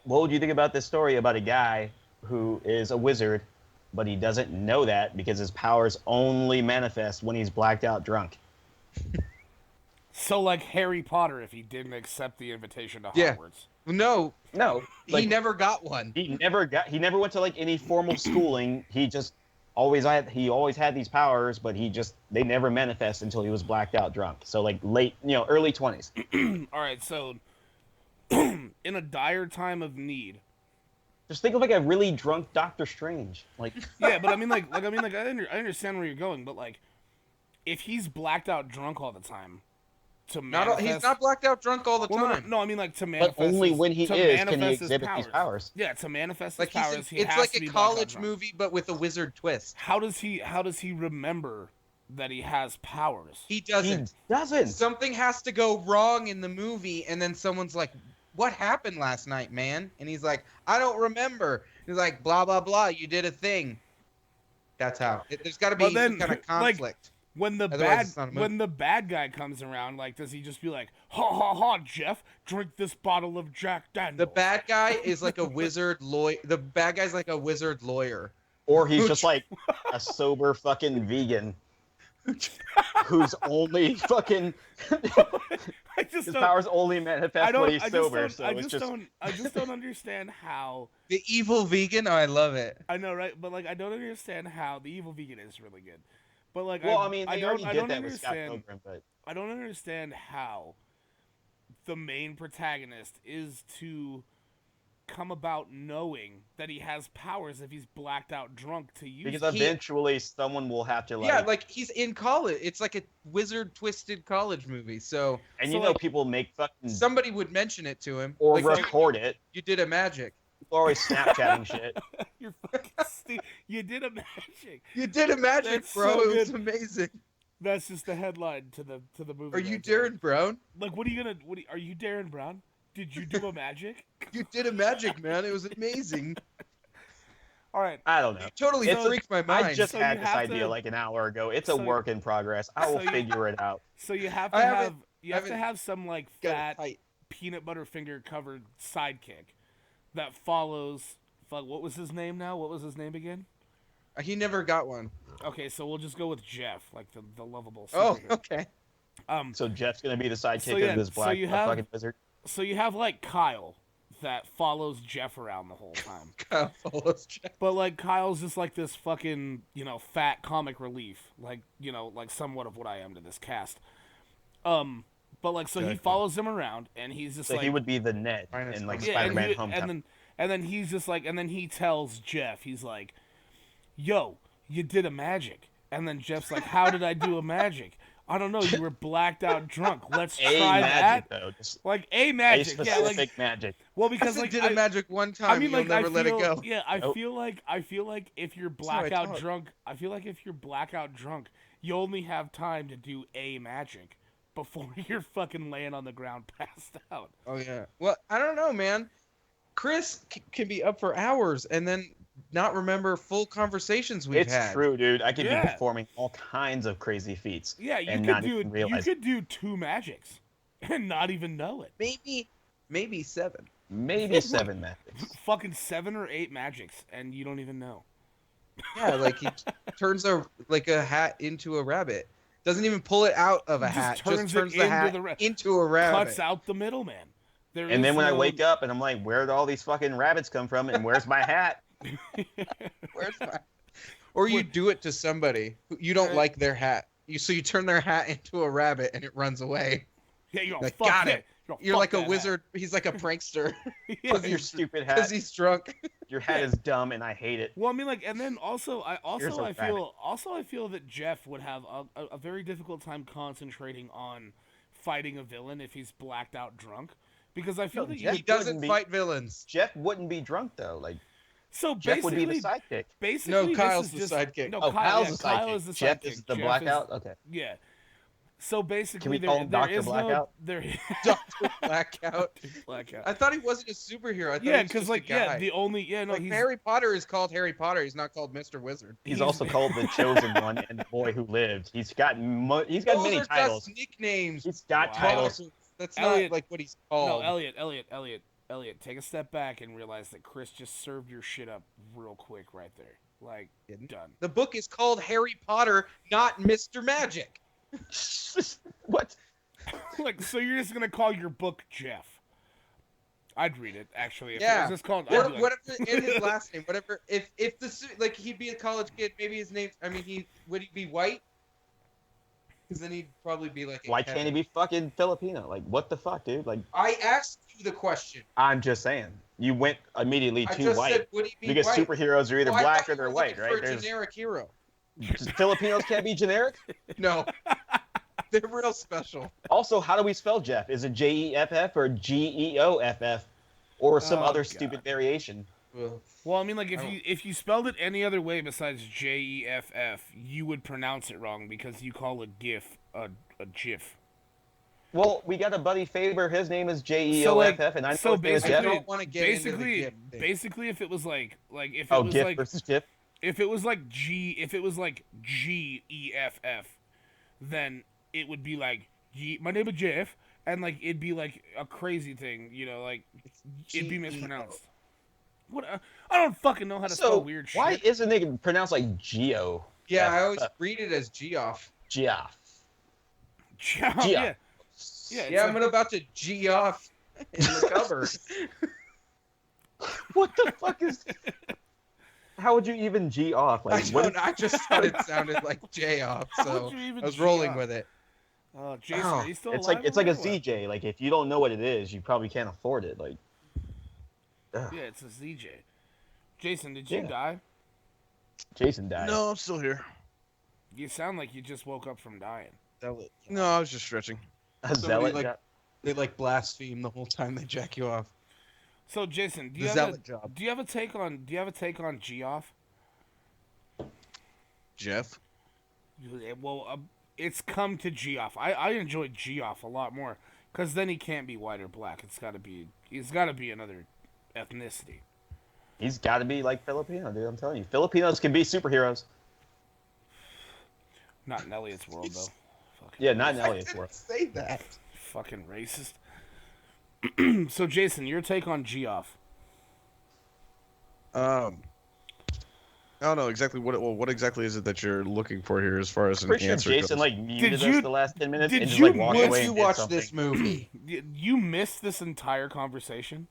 What would you think about this story about a guy who is a wizard, but he doesn't know that because his powers only manifest when he's blacked out drunk? So like Harry Potter, if he didn't accept the invitation to Yeah. Hogwarts. No, No, he never got one. He never went to like any formal schooling. He just always had these powers, but they never manifest until he was blacked out drunk. So like early 20s. All right, so in a dire time of need. Just think of like a really drunk Doctor Strange. Like Yeah, but I mean like I understand where you're going, but like if he's blacked out drunk all the time to manifest, He's not blacked out drunk all the time. No, I mean like to manifest. but only when he is can he manifest his exhibit these powers. Yeah, to manifest his Like powers, he it's has like to a be blacked out college drunk. movie, but with a wizard twist. How does he remember that he has powers? He doesn't. He doesn't. Something has to go wrong in the movie, and then someone's like, "What happened last night, man?" And he's like, "I don't remember." He's like, "Blah blah blah. You did a thing." That's how. There's got to be But then, some kind of like, conflict. When the Otherwise, it's not a movie. when the bad guy comes around, like, does he just be like, "Ha ha ha, Jeff, drink this bottle of Jack Daniels"? The bad guy is like a wizard lawyer. The bad guy's like a wizard lawyer. Or he's just like a sober fucking vegan who's only fucking I just his don't. powers only manifest when he's sober. So I it's just don't understand how. The evil vegan. Oh, I love it. I know, right? But like, I don't understand how the evil vegan is really good. But like, well, I mean, I they don't, already I did don't that with Scott understand. Pilgrim, but I don't understand how the main protagonist is to come about knowing that he has powers if he's blacked out drunk to use because them. eventually someone will have to like. Yeah, like he's in college. It's like a wizard twisted college movie. So and so, you know, like, people make fucking somebody would mention it to him, or like, record it. You did a magic. People are always Snapchatting shit. You're fucking you did a magic. You did a magic, That's bro. so It was good. amazing. That's just the headline to the movie. Are you right there. Darren Brown? Like, what are you gonna? Are you Darren Brown? Did you do a magic? You did a magic, man. It was amazing. All right. I don't know. You totally It's a- freaked my mind. I just So had you this have idea to- like an hour ago. It's a so- work in progress. I will so you- figure it out. So you have to I have haven't- you have to haven't have some like got it fat tight. peanut butter finger covered sidekick that follows. What was his name now? What was his name again? He never got one. Okay, so we'll just go with Jeff, like the lovable. Oh, superhero. okay. So Jeff's gonna be the sidekick So, yeah, of this so black you have- fucking wizard. So you have like Kyle that follows Jeff around the whole time. Kyle follows Jack. But like Kyle's just like this fucking, fat comic relief, like, like somewhat of what I am to this cast. But like so he Exactly. follows him around and he's just So like he would be the Ned Minus in like one. yeah, Spider-Man and, Homecoming. and then he's just like and then he tells Jeff, he's like, "Yo, you did a magic." And then Jeff's like, "How did I do a magic?" "I don't know, you were blacked out drunk. Let's A try magic that." though, just Like a a magic. specific Yeah, like magic. well Because because he like did a magic one time. I mean, You'll like never I let feel, it go. yeah, I Nope. feel like if you're how I blackout talk. drunk, I feel like if you're blackout drunk, you only have time to do a magic before you're fucking laying on the ground passed out. Oh yeah. Well, I don't know, man. Chris can be up for hours and then not remember full conversations we've It's had. true, dude. I could Yeah. be performing all kinds of crazy feats. Yeah, you And could not do even realize you could do 2 magics and not even know it. Maybe 7. Maybe 7 magics. Fucking 7 or 8 magics and you don't even know. Yeah, like he turns a hat into a rabbit. Doesn't even pull it out of a Just hat. turns Just it turns the into hat the ra- into a rabbit. Cuts out the middleman. There And then is when I no- wake up and I'm like, where did all these fucking rabbits come from? And where's my hat? Where's my... Or you do it to somebody who you don't like their hat. So you turn their hat into a rabbit and it runs away. Yeah, you're Like, fuck got that. it. You're You're fuck like a that hat. wizard. He's like a prankster Yeah. With your stupid because hat. he's drunk. Your hat is dumb and I hate it. Well, I mean, like, and then also, Here's a I feel that Jeff would have a very difficult time concentrating on fighting a villain if he's blacked out drunk, because I feel No, that Jeff you. He doesn't wouldn't be- fight villains. Jeff wouldn't be drunk though. Like So Jeff would basically, be the sidekick. basically, No, this Kyle's is the just, sidekick. No, Oh, Kyle, Kyle's yeah, the Kyle sidekick. is the Jeff sidekick. is the Jeff blackout. Okay. Yeah. So basically, we call him there Dr. is no Blackout? there. Dr. Blackout. Blackout. I thought he wasn't a superhero. I thought Yeah, he was because just like a guy. the only no like he's Harry Potter is called Harry Potter. He's not called Mr. Wizard. He's also called the Chosen One and the Boy Who Lived. He's got Those many are titles. just nicknames. He's got Wow. titles. That's Elliot- not like what he's no called. Elliot. Take a step back and realize that Chris just served your shit up real quick right there. Like done. The book is called Harry Potter, not Mr. Magic. What? Like, so you're just gonna call your book Jeff? I'd read it actually. If it Yeah. was just called. Or I'd be like, whatever in his last name, whatever. If like he'd be a college kid, maybe his name. I mean, would he be white? Because then he'd probably be like. Why can't he be fucking Filipino? Like, what the fuck, dude? Like, I asked you the question. I'm just saying. You went immediately I to just white said, would he be because white? superheroes are either Well, I black thought or you they're were white, looking right? For a generic hero. Filipinos can't be generic. No, they're real special. Also, how do we spell Jeff? Is it Jeff or Geoff or some Oh, other God. stupid variation? well, I mean, like if you spelled it any other way besides Jeff, you would pronounce it wrong because you call a GIF a GIF. Well, we got a buddy Faber. His name is Jeoff, So, like, and I know so his name is I Jeff. don't want to get into the Basically, gift thing. basically, if it was like if it Oh, was GIF like versus GIF. if it was like GEFF, then it would be like my name is Jeff, and like it'd be like a crazy thing, you know, like it'd be mispronounced. What? I don't fucking know how to So spell weird shit. why isn't it pronounced like Geo? Yeah, I always read it as Geoff. Geoff. Yeah, yeah. It's Yeah, like- I'm about to G off in the cover. What the fuck is? How would you even G off? Like, I just thought it sounded like J off, How so would you even I was G rolling off? with it. Jason, Oh, are you still it's alive? like it's like a over there or what? ZJ. Like if you don't know what it is, you probably can't afford it. Like, ugh. Yeah, it's a ZJ. Jason, did you Yeah. die? Jason died. No, I'm still here. You sound like you just woke up from dying. No, I was just stretching. A Somebody, zealot. like, got- They like blaspheme the whole time they jack you off. So, Jason, do The you have zealot job. do you have a take on Geoff? Jeff. Well, it's come to Geoff. I enjoy Geoff a lot more because then he can't be white or black. He's got to be another ethnicity. He's got to be like Filipino, dude. I'm telling you, Filipinos can be superheroes. Not in Elliot's world though. Fucking Yeah, not in Elliot's world. Say that. fucking racist. So, Jason, your take on Geoff? I don't know exactly what exactly is it that you're looking for here as far as an Pretty sure answer Jason goes. like muted us you- the last 10 minutes did and just you like walked miss- away. Once you and did watch something. this movie, You missed this entire conversation.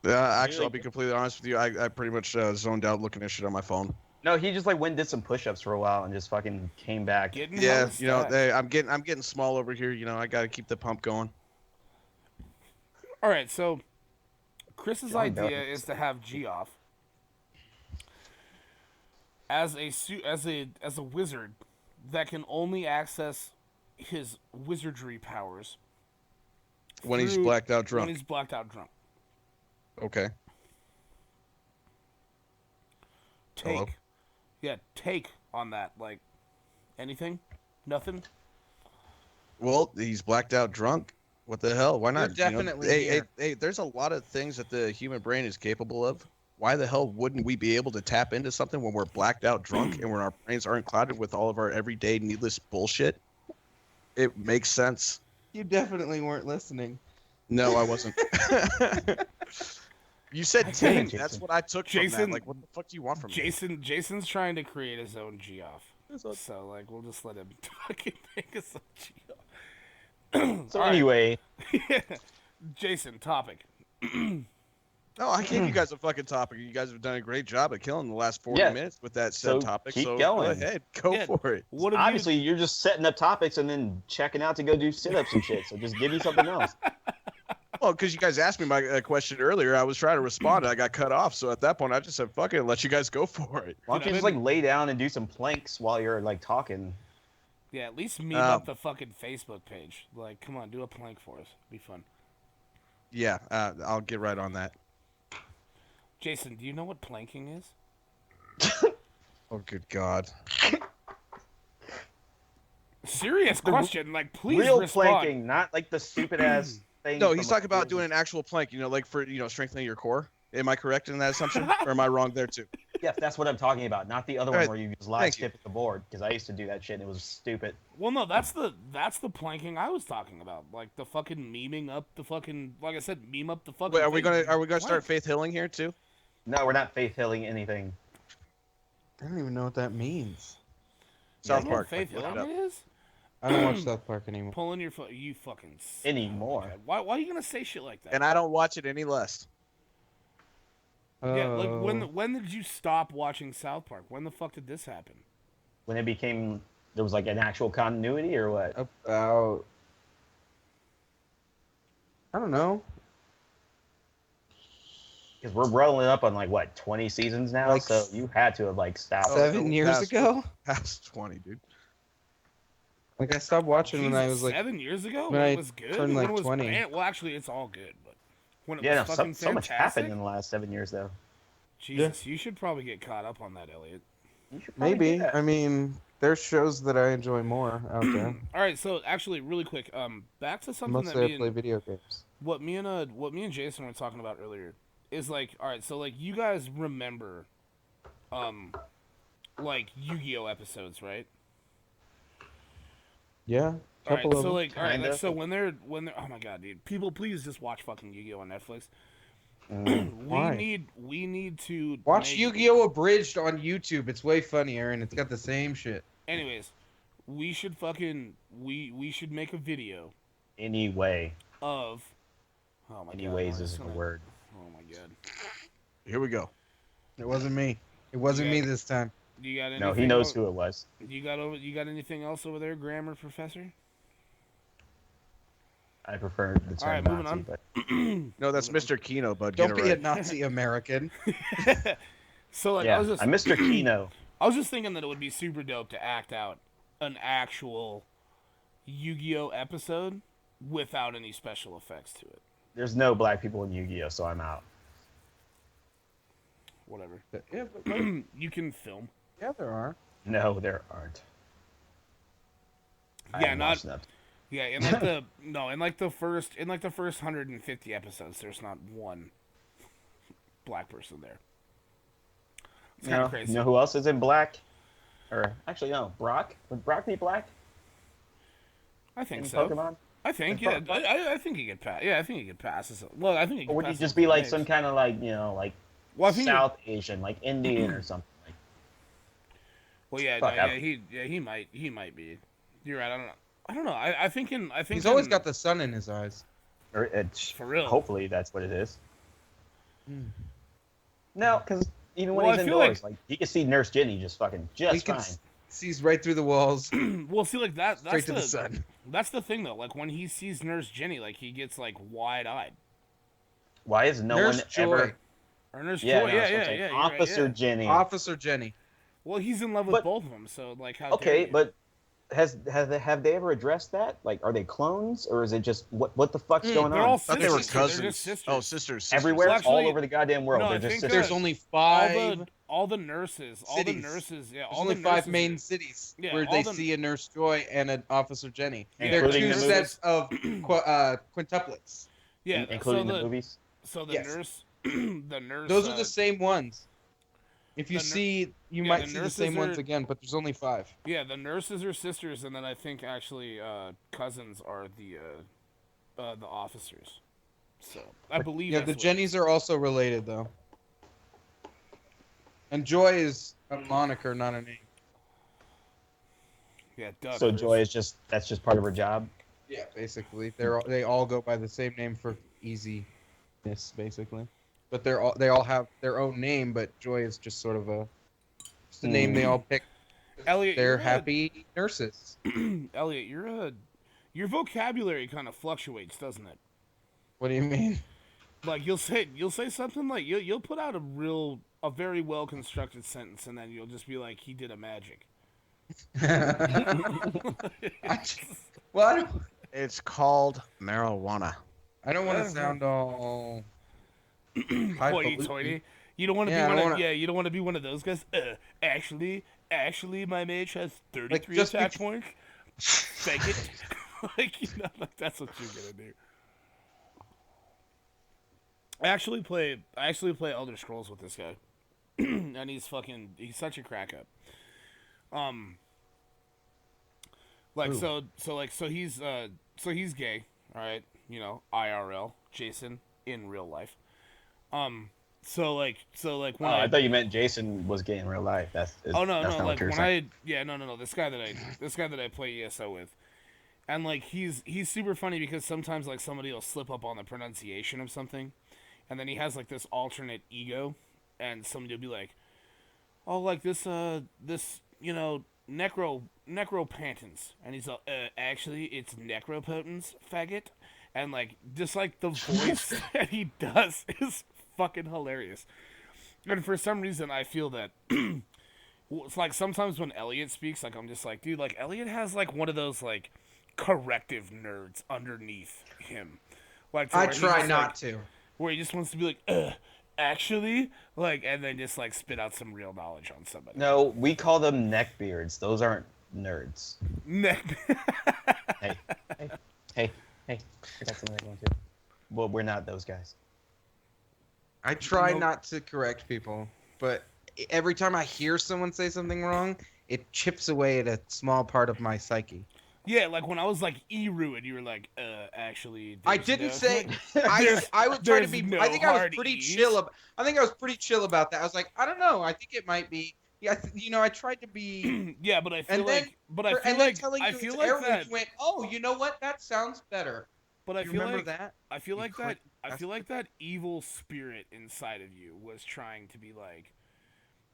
Actually, I'll be completely honest with you. I pretty much zoned out looking at shit on my phone. No, he just like went and did some push-ups for a while and just fucking came back. Getting Yeah, hella you know, stacked. I'm getting small over here. You know, I got to keep the pump going. All right, so Chris's John idea Belton. is to have Geoff as a wizard that can only access his wizardry powers When he's through- blacked out When drunk. he's blacked out drunk. Okay. Take. Hello? Yeah, take on that. Like anything? Nothing? Well, he's blacked out drunk. What the hell? Why not? definitely hey, here. hey, there's a lot of things that the human brain is capable of. Why the hell wouldn't we be able to tap into something when we're blacked out drunk and when our brains aren't clouded with all of our everyday needless bullshit? It makes sense. you definitely weren't listening. No, I wasn't. You said get it, take. Jason. That's what I took from Jason- that. Like, what the fuck do you want from me? Jason's trying to create his own Geoff. So like we'll just let him fucking make his own Geoff. So All right. anyway, Jason, topic. No, I gave you guys a fucking topic. You guys have done a great job at killing the last 40 Yeah. minutes with that So said topic. keep So going. go ahead, go Yeah. for it. What have obviously you're just setting up topics and then checking out to go do sit-ups and shit. So just give me something else. Well, because you guys asked me my question earlier, I was trying to respond. And I got cut off. So at that point, I just said, "Fuck it, let you guys go for it." Why don't you Dude, just like lay down and do some planks while you're like talking? Yeah, at least meet up the fucking Facebook page. Like, come on, do a plank for us. Be fun. Yeah, I'll get right on that. Jason, do you know what planking is? Oh, good God. Serious question. Like, please Real respond. planking, not like the stupid ass thing. No, from, he's like, talking about years doing an actual plank. Like for strengthening your core. Am I correct in that assumption, or am I wrong there too? Yes, that's what I'm talking about, not the other All one right, where you just live thank you. skip at the board. Because I used to do that shit and it was stupid. Well, no, that's the planking I was talking about. Like the fucking memeing up the fucking, like I said, meme up the fucking. Wait, are we gonna start Plank. faith healing here too? No, we're not faith healing anything. I don't even know what that means. South You know what Park. faith look it healing up. is? I don't watch South Park anymore. Pulling your foot. You fucking. Anymore. Oh my God. Why are you gonna say shit like that? And I don't watch it any less. Yeah, like Oh. when did you stop watching South Park? When the fuck did this happen? When it became, there was like an actual continuity or what? About, I don't know. Because we're rolling up on like what 20 seasons now, Like so you had to have like stopped. Oh, 7 no, years past- ago? Past 20, dude. Like I stopped watching when I Jesus, was like 7 years ago. when When I it was good. turned, When like, it was 20. Well, actually, it's all good, but when it Yeah, no, was fucking so much fantastic. happened in the last 7 years though. Jesus, you should probably get caught up on that, Elliot. You should probably do maybe. that. I mean, there's shows that I enjoy more out there. All right, so actually, really quick, back to something that Mostly I play video games. what me and Jason were talking about earlier is like, all right, so like you guys remember, like Yu-Gi-Oh episodes, right? Yeah, All right, couple of so them. like, all right, Kinda. so when they're, oh my god, dude, people, please just watch fucking Yu-Gi-Oh on Netflix. Why? we need to Watch make- Yu-Gi-Oh! Abridged on YouTube. It's way funnier and it's got the same shit. Anyways, we should fucking we should make a video Anyway, of. Oh my god. anyways I'm is just the gonna- word. Oh my god. Here we go. It wasn't me. It wasn't Yeah. me this time. You got anything? No, he knows who it was. You got anything else over there, grammar professor? I prefer the term All right, moving Nazi, on. but No, that's Mr. Kino, bud. Don't Get be it a right. Nazi American. So like yeah, I was just I'm Mr. Kino. I was just thinking that it would be super dope to act out an actual Yu-Gi-Oh episode without any special effects to it. There's no black people in Yu-Gi-Oh, so I'm out. Whatever. Yeah, but like, You can film. yeah, there are. No, there aren't. I Yeah, haven't not watched enough. yeah, in like the no, in like the first 150 episodes, there's not one black person there. It's kind No, of crazy. you know who else is in black? Or actually, no, Brock. Would Brock be black I think in so. Pokemon? I think In yeah. I think he could pass. Yeah, I think he could pass. Well, I think he could Or would he pass just as be like mix. some kind of like, like Well, I think he- South Asian, like Indian or something? Like, Well, yeah, Fuck, no, I- he might be. You're right. I don't know. I think He's always in- got the sun in his eyes. or it's For real. Hopefully, that's what it is. Hmm. No, because even when Well, he's I feel indoors, like he can see Nurse Ginny just fucking He just can fine. sees right through the walls, Well, see, like that. straight That's to the sun. That's the thing, though. Like when he sees Nurse Jenny, like he gets like wide-eyed. Why is no Nurse one Joy. ever? Or Nurse Yeah, Joy. no, Yeah, that's what I'm yeah, saying. yeah. you're right, Officer yeah. Jenny. Officer Jenny. Well, he's in love with But- both of them, so like how? Okay, dare you? but have they ever addressed that? Like, are they clones or is it just what the fuck's going they're on? all I thought they were sisters. They're cousins. just sisters. Oh, sisters. Everywhere, Well, actually, all over the goddamn world. no, I They're just think, sisters. There's only all five. all the nurses, all the cities. nurses, yeah, There's all only the five nurses main are- cities Yeah, where all they the- see a Nurse Joy and an Officer Jenny. Yeah, They're including two the movies? sets of quintuplets. Yeah, including so the movies. So the Yes. nurse, the nurse. Those are the same ones. If you the nur- see, you yeah, might the see the nurses same ones are- again, but there's only five. Yeah, the nurses are sisters, and then I think actually cousins are the officers. So I believe. Yeah, that's the what- Jennies are also related though. And Joy is a moniker, not a name. Yeah, duh. So Chris. Joy is that's just part of her job. Yeah, basically, they all go by the same name for easiness, basically. But they all have their own name, but Joy is just sort of just a name they all pick. Elliot, They're you're happy nurses. Elliot, your vocabulary kind of fluctuates, doesn't it? What do you mean? Like you'll say something like you'll put out a very well constructed sentence, and then you'll just be like, he did a magic. Well, I don't, It's called marijuana. I don't want to sound all highfalutin. Hoity-toity. You don't want to Yeah, I be don't one of wanna- you don't want to be one of those guys. Actually, my mage has 33 just attack bec- points. Fake it. Like, like that's what you're gonna do. I actually play Elder Scrolls with this guy. And he's such a crack up. Um like Ooh. so he's gay, all right? IRL, Jason in real life. So when Oh, I I thought you meant Jason was gay in real life. Oh no, that's no, not what like you were when saying. no, this guy that I play ESO with. And like he's super funny because sometimes like somebody will slip up on the pronunciation of something, and then he has like this alternate ego, and somebody will be like, "Oh, like this necropantance," and he's like, "Actually, it's necropotence, faggot," and like just like the voice that he does is fucking hilarious. And for some reason, I feel that it's like sometimes when Elliot speaks, like I'm just like, dude, like Elliot has like one of those like corrective nerds underneath him, like to I where he try just, not like, to. where he just wants to be like, actually, like, and then just like spit out some real knowledge on somebody. No, we call them neckbeards. Those aren't nerds. Neck. Hey, hey, hey, hey. I got something I want to. Well, we're not those guys. I try Nope. not to correct people, but every time I hear someone say something wrong, it chips away at a small part of my psyche. Yeah, like when I was like Eru and you were like, actually, I there's didn't no, say. like, there's- I would try to there's be. no I think I was hard pretty E's. chill. I think I was pretty chill about that. I was like, I don't know. I think it might be. Yeah, I tried to be. Yeah, but I feel And then, like, but I feel and then like, telling I you feel it's like error, that. you went, oh, you know what? That sounds better. But I You feel remember like that? I feel You like that correct- I that's- feel like that evil spirit inside of you was trying to be like,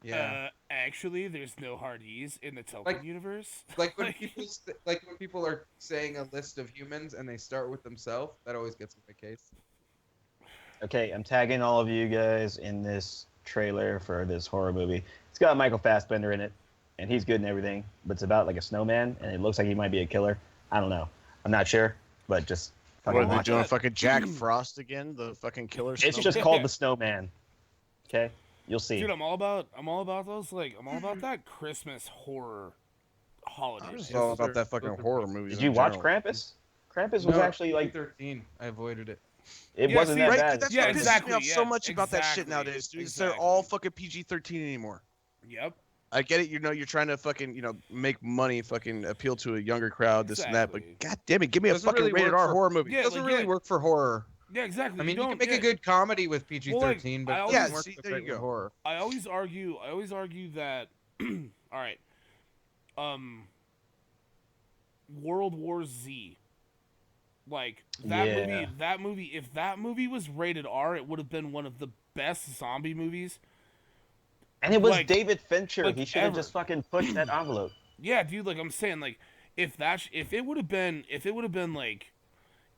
Yeah. actually, there's no hard E's in the Tolkien Like- universe. Like when people are saying a list of humans and they start with themselves, that always gets in my case. Okay, I'm tagging all of you guys in this trailer for this horror movie. It's got Michael Fassbender in it, and he's good and everything, but it's about like a snowman, and it looks like he might be a killer. I don't know. I'm not sure, but just What fucking are they watch doing? it. Fucking Jack Frost again? The fucking killer It's snowman? just called The Snowman. Okay? You'll see. Dude, I'm all about those. Like, I'm all about that Christmas horror holiday. I'm just shit. all about that fucking horror movies. Did you watch Krampus? Krampus was actually like 13. I avoided it. it Yeah, wasn't see, that Right, bad. that's Yeah, what pisses exactly, me off yeah, so much about that shit exactly, nowadays, dude. exactly. They're all fucking PG-13 anymore. Yep. I get it, you're trying to fucking, make money, fucking appeal to a younger crowd, this and that, but Exactly. god damn it, give me a Doesn't fucking really rated work R for- horror movie. Yeah, It doesn't like, really yeah. work for horror. Yeah, exactly. I mean, you don't, can make yeah. a good comedy with PG-13, I but it always- doesn't Yeah, work see, with there you regular go. horror. I always argue that all right. World War Z. Like Yeah. that movie if that movie was rated R, it would have been one of the best zombie movies. And it was like- David Fincher. like He should have ever. just fucking pushed that envelope. Yeah, dude, like I'm saying, like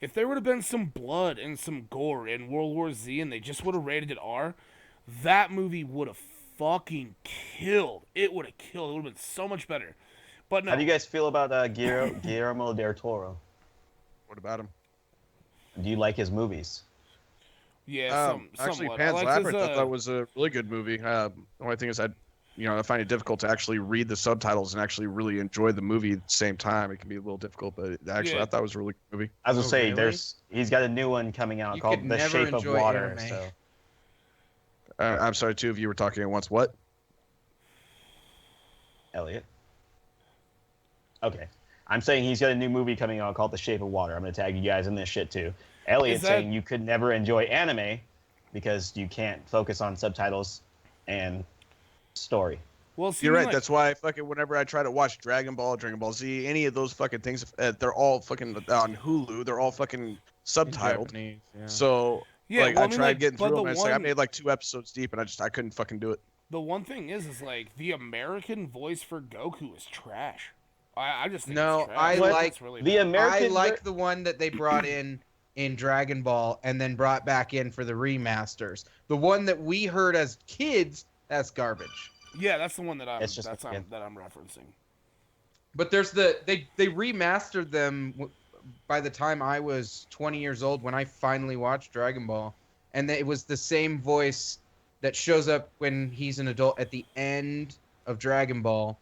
if there would have been some blood and some gore in World War Z and they just would have rated it R, that movie would have fucking killed. It would have killed. It would have been so much better. But no. How do you guys feel about Guillermo del Toro? What about him? Do you like his movies? Yeah, Actually, somewhat. Pan's I liked Labyrinth, his, I thought was a really good movie. The only thing is, I find it difficult to actually read the subtitles and actually really enjoy the movie at the same time. It can be a little difficult, but actually, Yeah. I thought it was a really good movie. I was gonna Oh, say, really? he's got a new one coming out You called could The never Shape of enjoy Water. anime. So I'm sorry, two of you were talking at once. What? Elliot. Okay. I'm saying he's got a new movie coming out called The Shape of Water. I'm going to tag you guys in this shit too. Elliot's that- saying you could never enjoy anime because you can't focus on subtitles and story. well, see, You're right. like- That's why whenever I try to watch Dragon Ball Z, any of those fucking things, they're all fucking on Hulu. They're all fucking subtitled. Japanese, yeah. So Yeah, like well, I I mean, tried like, getting but through the them. And it's like I one- made like 2 episodes deep, and I couldn't fucking do it. the one thing is like the American voice for Goku is trash. I just think No, it's trash. I It's like really The bad. American I like the one that they brought in Dragon Ball and then brought back in for the remasters. The one that we heard as kids, that's garbage. Yeah, that's the one that I'm It's just that a kid. I'm referencing. But there's they remastered them by the time I was 20 years old when I finally watched Dragon Ball, and it was the same voice that shows up when he's an adult at the end of Dragon Ball.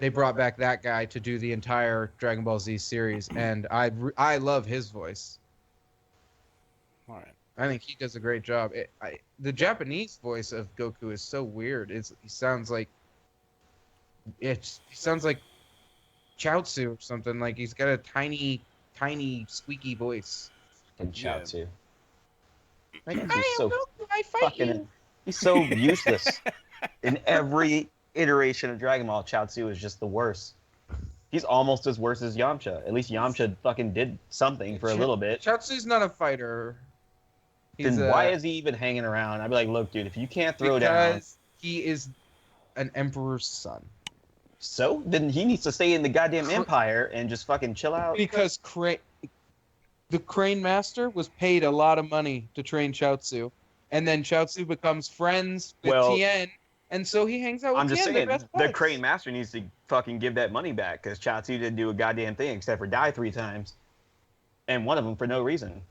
they brought back that guy to do the entire Dragon Ball Z series, and I love his voice. All right. I think he does a great job. The Japanese voice of Goku is so weird. He sounds like Chaozu or something. Like he's got a tiny, tiny, squeaky voice. And Yeah. Chaozu. Like, He's I am so Goku. I fight fucking. you. He's so useless. In every iteration of Dragon Ball, Chaozu is just the worst. He's almost as worse as Yamcha. At least Yamcha fucking did something for a little bit. Chaozu's not a fighter. Then why is he even hanging around? I'd be like, look, dude, if you can't throw down, Because he is an emperor's son. so then he needs to stay in the goddamn empire and just fucking chill out. Because the Crane Master was paid a lot of money to train Chaozu, and then Chaozu becomes friends with Tien, and so he hangs out with I'm just Tien. saying, They're best the buds. Crane Master needs to fucking give that money back because Chaozu didn't do a goddamn thing except for die 3 times, and one of them for no reason.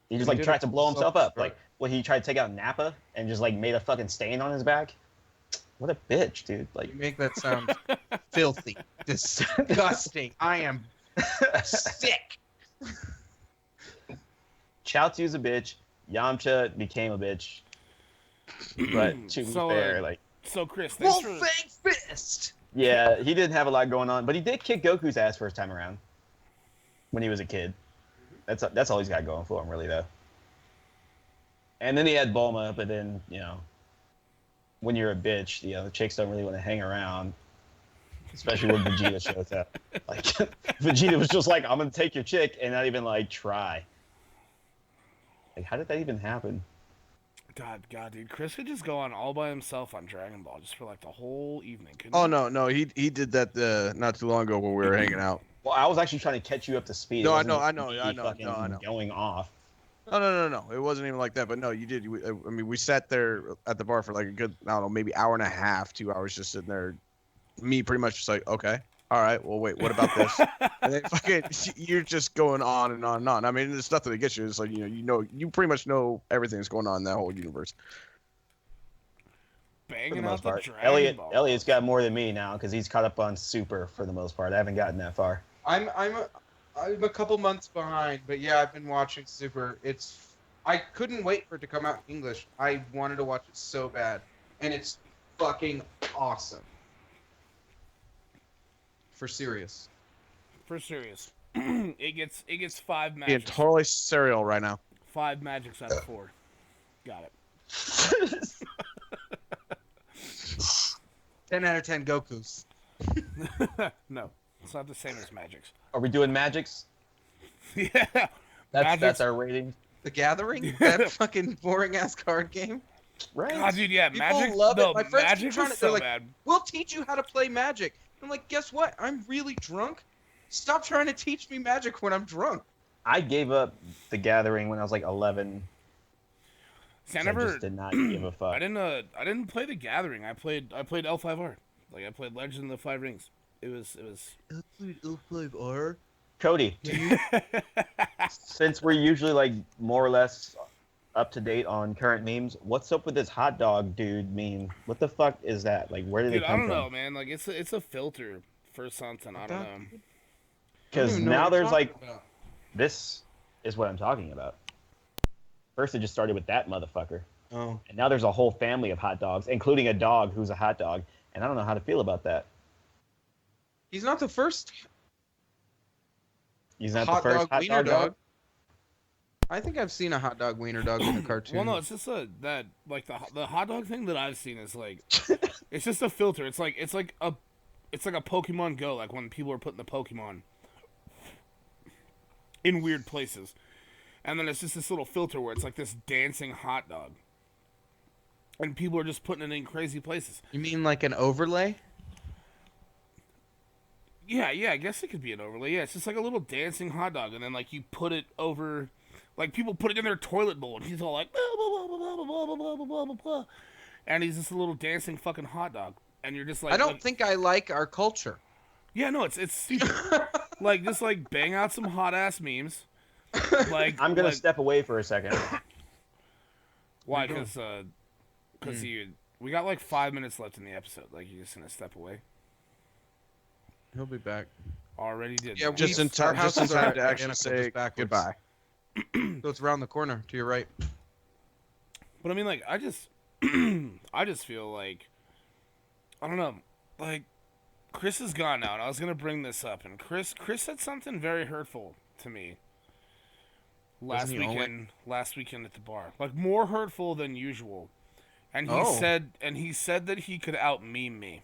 He just He like did tried it to blow himself himself, up. Like, he tried to take out Nappa and just like made a fucking stain on his back. What a bitch, dude. Like, You make that sound filthy, disgusting. I am sick. Chaozu's a bitch. Yamcha became a bitch. But to be So, fair, like, So Chris, thanks for Wolfang Fist. yeah, he didn't have a lot going on, but he did kick Goku's ass first time around when he was a kid. That's all he's got going for him, really, though. And then he had Bulma, but then, when you're a bitch, the chicks don't really want to hang around, especially when Vegeta shows up. Like, Vegeta was just like, I'm going to take your chick, and not even, like, try. Like, how did that even happen? God, dude, Chris could just go on all by himself on Dragon Ball just for like the whole evening. Couldn't Oh he? no, he did that not too long ago when we were hanging out. Well, I was actually trying to catch you up to speed. No, It I wasn't know, just I me know. fucking No, I know. going off. No. It wasn't even like that. But no, you did. I mean, we sat there at the bar for like a good, I don't know, maybe hour and a half, 2 hours, just sitting there. Me pretty much just like, okay, all right, well, wait, what about this? And then fucking, you're just going on and on and on. I mean, there's nothing to get you. It's like, you pretty much know everything that's going on in that whole universe. For Banging the out most the part. Dragon Ball. Elliot's got more than me now because he's caught up on Super for the most part. I haven't gotten that far. I'm a couple months behind, but yeah, I've been watching Super. I couldn't wait for it to come out in English. I wanted to watch it so bad, and it's fucking awesome. For serious. For serious. it gets 5 Being magics. totally serial right now. 5 magics out of 4. Got it. 10 out of 10 Gokus. No, it's not the same as magics. Are we doing Magics? Yeah. That's our rating, The Gathering? That fucking boring ass card game? right? God, dude, yeah, People magic. love it. No, My friends keep magic trying is to- so they're like, bad. We'll teach you how to play Magic. I'm like, guess what? I'm really drunk. Stop trying to teach me Magic when I'm drunk. I gave up the Gathering when I was like 11. See, I I never. just did not give a fuck. I didn't play the Gathering. I played L5R. Like I played Legend of the Five Rings. It was. I played L5R. Cody, since we're usually like more or less up to date on current memes, what's up with this hot dog dude meme? What the fuck is that? Like, where did Dude, it I come don't from? know, man. Like it's a filter for something. I don't know. Because even know now what you're there's like, talking about. this is what I'm talking about. First, it just started with that motherfucker. Oh. And now there's a whole family of hot dogs, including a dog who's a hot dog. And I don't know how to feel about that. He's not the first He's not hot the first dog hot wiener dog, dog. I think I've seen a hot dog wiener dog in a cartoon. Well, no, it's just that like the hot dog thing that I've seen is like, it's just a filter. It's like a Pokemon Go. Like when people are putting the Pokemon in weird places, and then it's just this little filter where it's like this dancing hot dog, and people are just putting it in crazy places. You mean like an overlay? Yeah, I guess it could be an overlay. Yeah, it's just like a little dancing hot dog, and then like you put it over, like people put it in their toilet bowl, and he's all like, blah, blah, blah, blah, blah, blah, blah, blah, blah, blah, blah. And he's just a little dancing fucking hot dog, and you're just like, I don't like, think I like our culture. yeah, no, it's stupid. Like just like bang out some hot ass memes. Like I'm gonna like, step away for a second. why? Because we got like 5 minutes left in the episode. Like you're just gonna step away. He'll be back. Already did. Yeah, that. Just in Our time, just in houses are time to actually identical, say just backwards. goodbye. So it's around the corner to your right. But I mean, like, I just feel like, I don't know, like, Chris is gone now, and I was gonna bring this up, and Chris said something very hurtful to me last Doesn't he always- weekend at the bar, like more hurtful than usual, and he Oh. said that he could out meme me,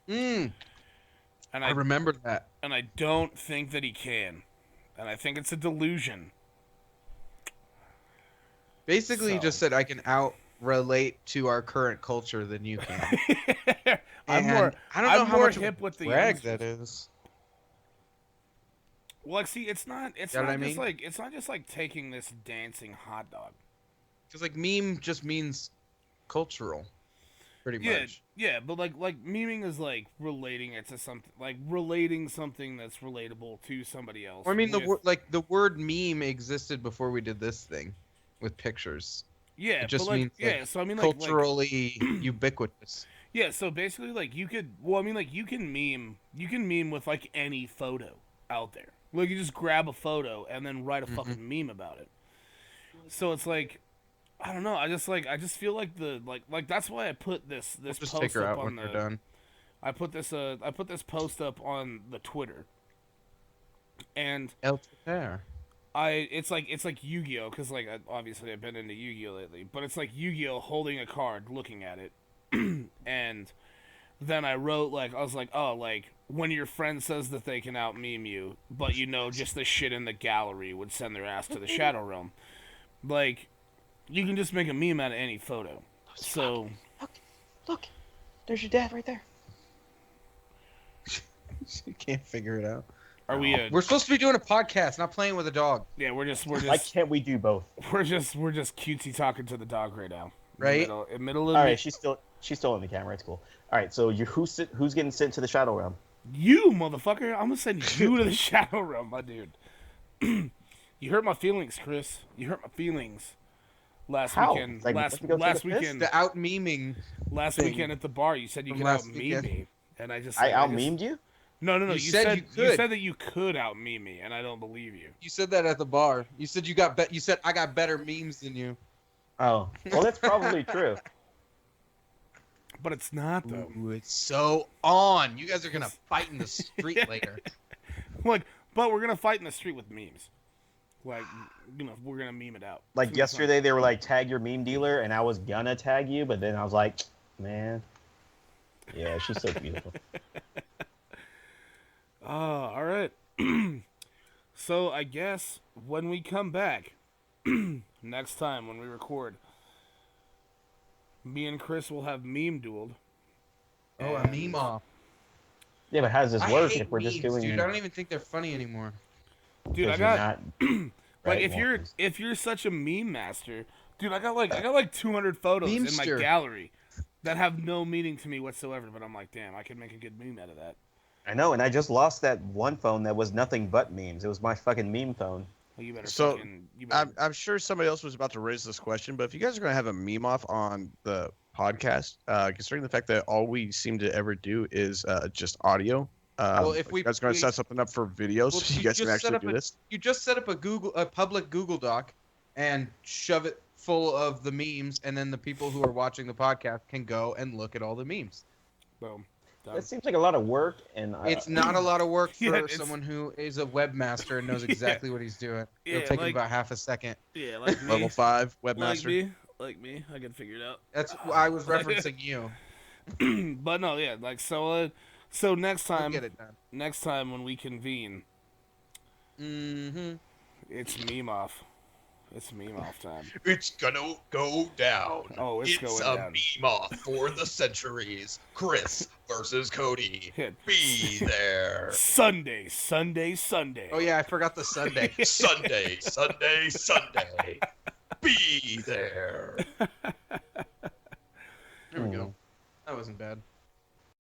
Mm, and I remember that. and I don't think that he can, and I think it's a delusion. Basically, he So. just said I can out relate to our current culture than you can. I'm And more I don't know I'm how more much hip of a with the brag youngsters. that is. Well, like, see, it's not You know what I mean? it's not just like taking this dancing hot dog. Because like meme just means cultural, pretty Yeah, much. yeah, but like memeing is like relating it to something, like relating something that's relatable to somebody else. Or I mean, with- the word meme existed before we did this thing with pictures. yeah, It just but like means yeah, like, so I mean culturally ubiquitous. yeah, so basically like you could, well, I mean, like you can meme with like any photo out there. Like you just grab a photo and then write a fucking meme about it. So it's like, I don't know. I just feel like the like that's why I put this Just post take her up out on when the. we're done. I put this post up on the Twitter, and El Pair. it's like Yu-Gi-Oh, because like obviously I've been into Yu-Gi-Oh lately, but it's like Yu-Gi-Oh holding a card, looking at it, and then I wrote, like, I was like, oh, like when your friend says that they can out meme you, but you know just the shit in the gallery would send their ass to the Shadow Realm, like you can just make a meme out of any photo. So Look, there's your dad right there. You can't figure it out. are we? We're supposed to be doing a podcast, not playing with a dog, Yeah, we're Why just can't we do both? we're just cutesy talking to the dog right now. right? Middle of All right, she's still in the camera. It's cool. All right, so who's getting sent to the Shadow Realm? You motherfucker! I'm gonna send you to the Shadow Realm, my dude. You hurt my feelings, Chris. You hurt my feelings. Last How? weekend, Like, last you have to go take a piss? weekend, The out meming. last thing weekend at the bar, you said you from could out last meme weekend. me, and I just I out just- memed you? No, You you said said you could. said that you could out meme me, and I don't believe you. You said that at the bar. You said you said I got better memes than you. Oh, well, that's probably true. But it's not though. Ooh, it's so on. You guys are gonna fight in the street later. Like, but we're gonna fight in the street with memes. Like, we're gonna meme it out. Like It's gonna be fun. yesterday, they were like, tag your meme dealer, and I was gonna tag you, but then I was like, man, yeah, she's so beautiful. All right. So I guess when we come back next time when we record, me and Chris will have meme dueled. Oh, a And- meme off. Yeah, but how does this I work hate if we're just memes, doing? dude. I don't even think they're funny anymore. Dude, I because you're got not like right, if you're such a meme master, dude, I got like 200 photos in my Memester. gallery that have no meaning to me whatsoever. But I'm like, damn, I could make a good meme out of that. I know, and I just lost that one phone that was nothing but memes. It was my fucking meme phone. Well, you better So, fucking. You better, I'm sure somebody else was about to raise this question, but if you guys are going to have a meme off on the podcast, considering the fact that all we seem to ever do is just audio, Well, if you guys are going to set something up for videos, Well, so you you guys can just set actually up do a- this. You just set up a public Google Doc, and shove it full of the memes, and then the people who are watching the podcast can go and look at all the memes. boom. Done. That seems like a lot of work, and It's not a lot of work for Yeah, it's- someone who is a webmaster and knows exactly what he's doing. It'll Yeah, take like- him about half a second. Yeah, like me. Level 5 like webmaster. me, I can figure it out. That's why I was referencing you. But no, yeah, like so next We'll time, get it done. next time when we convene, Mm-hmm. it's meme off. It's meme off time. It's gonna go down. Oh, it's going a down. meme off for the centuries. Chris versus Cody. Hit Be there. Sunday. Oh yeah, I forgot the Sunday. Sunday, Sunday, Sunday. Be there. There we go. That wasn't bad.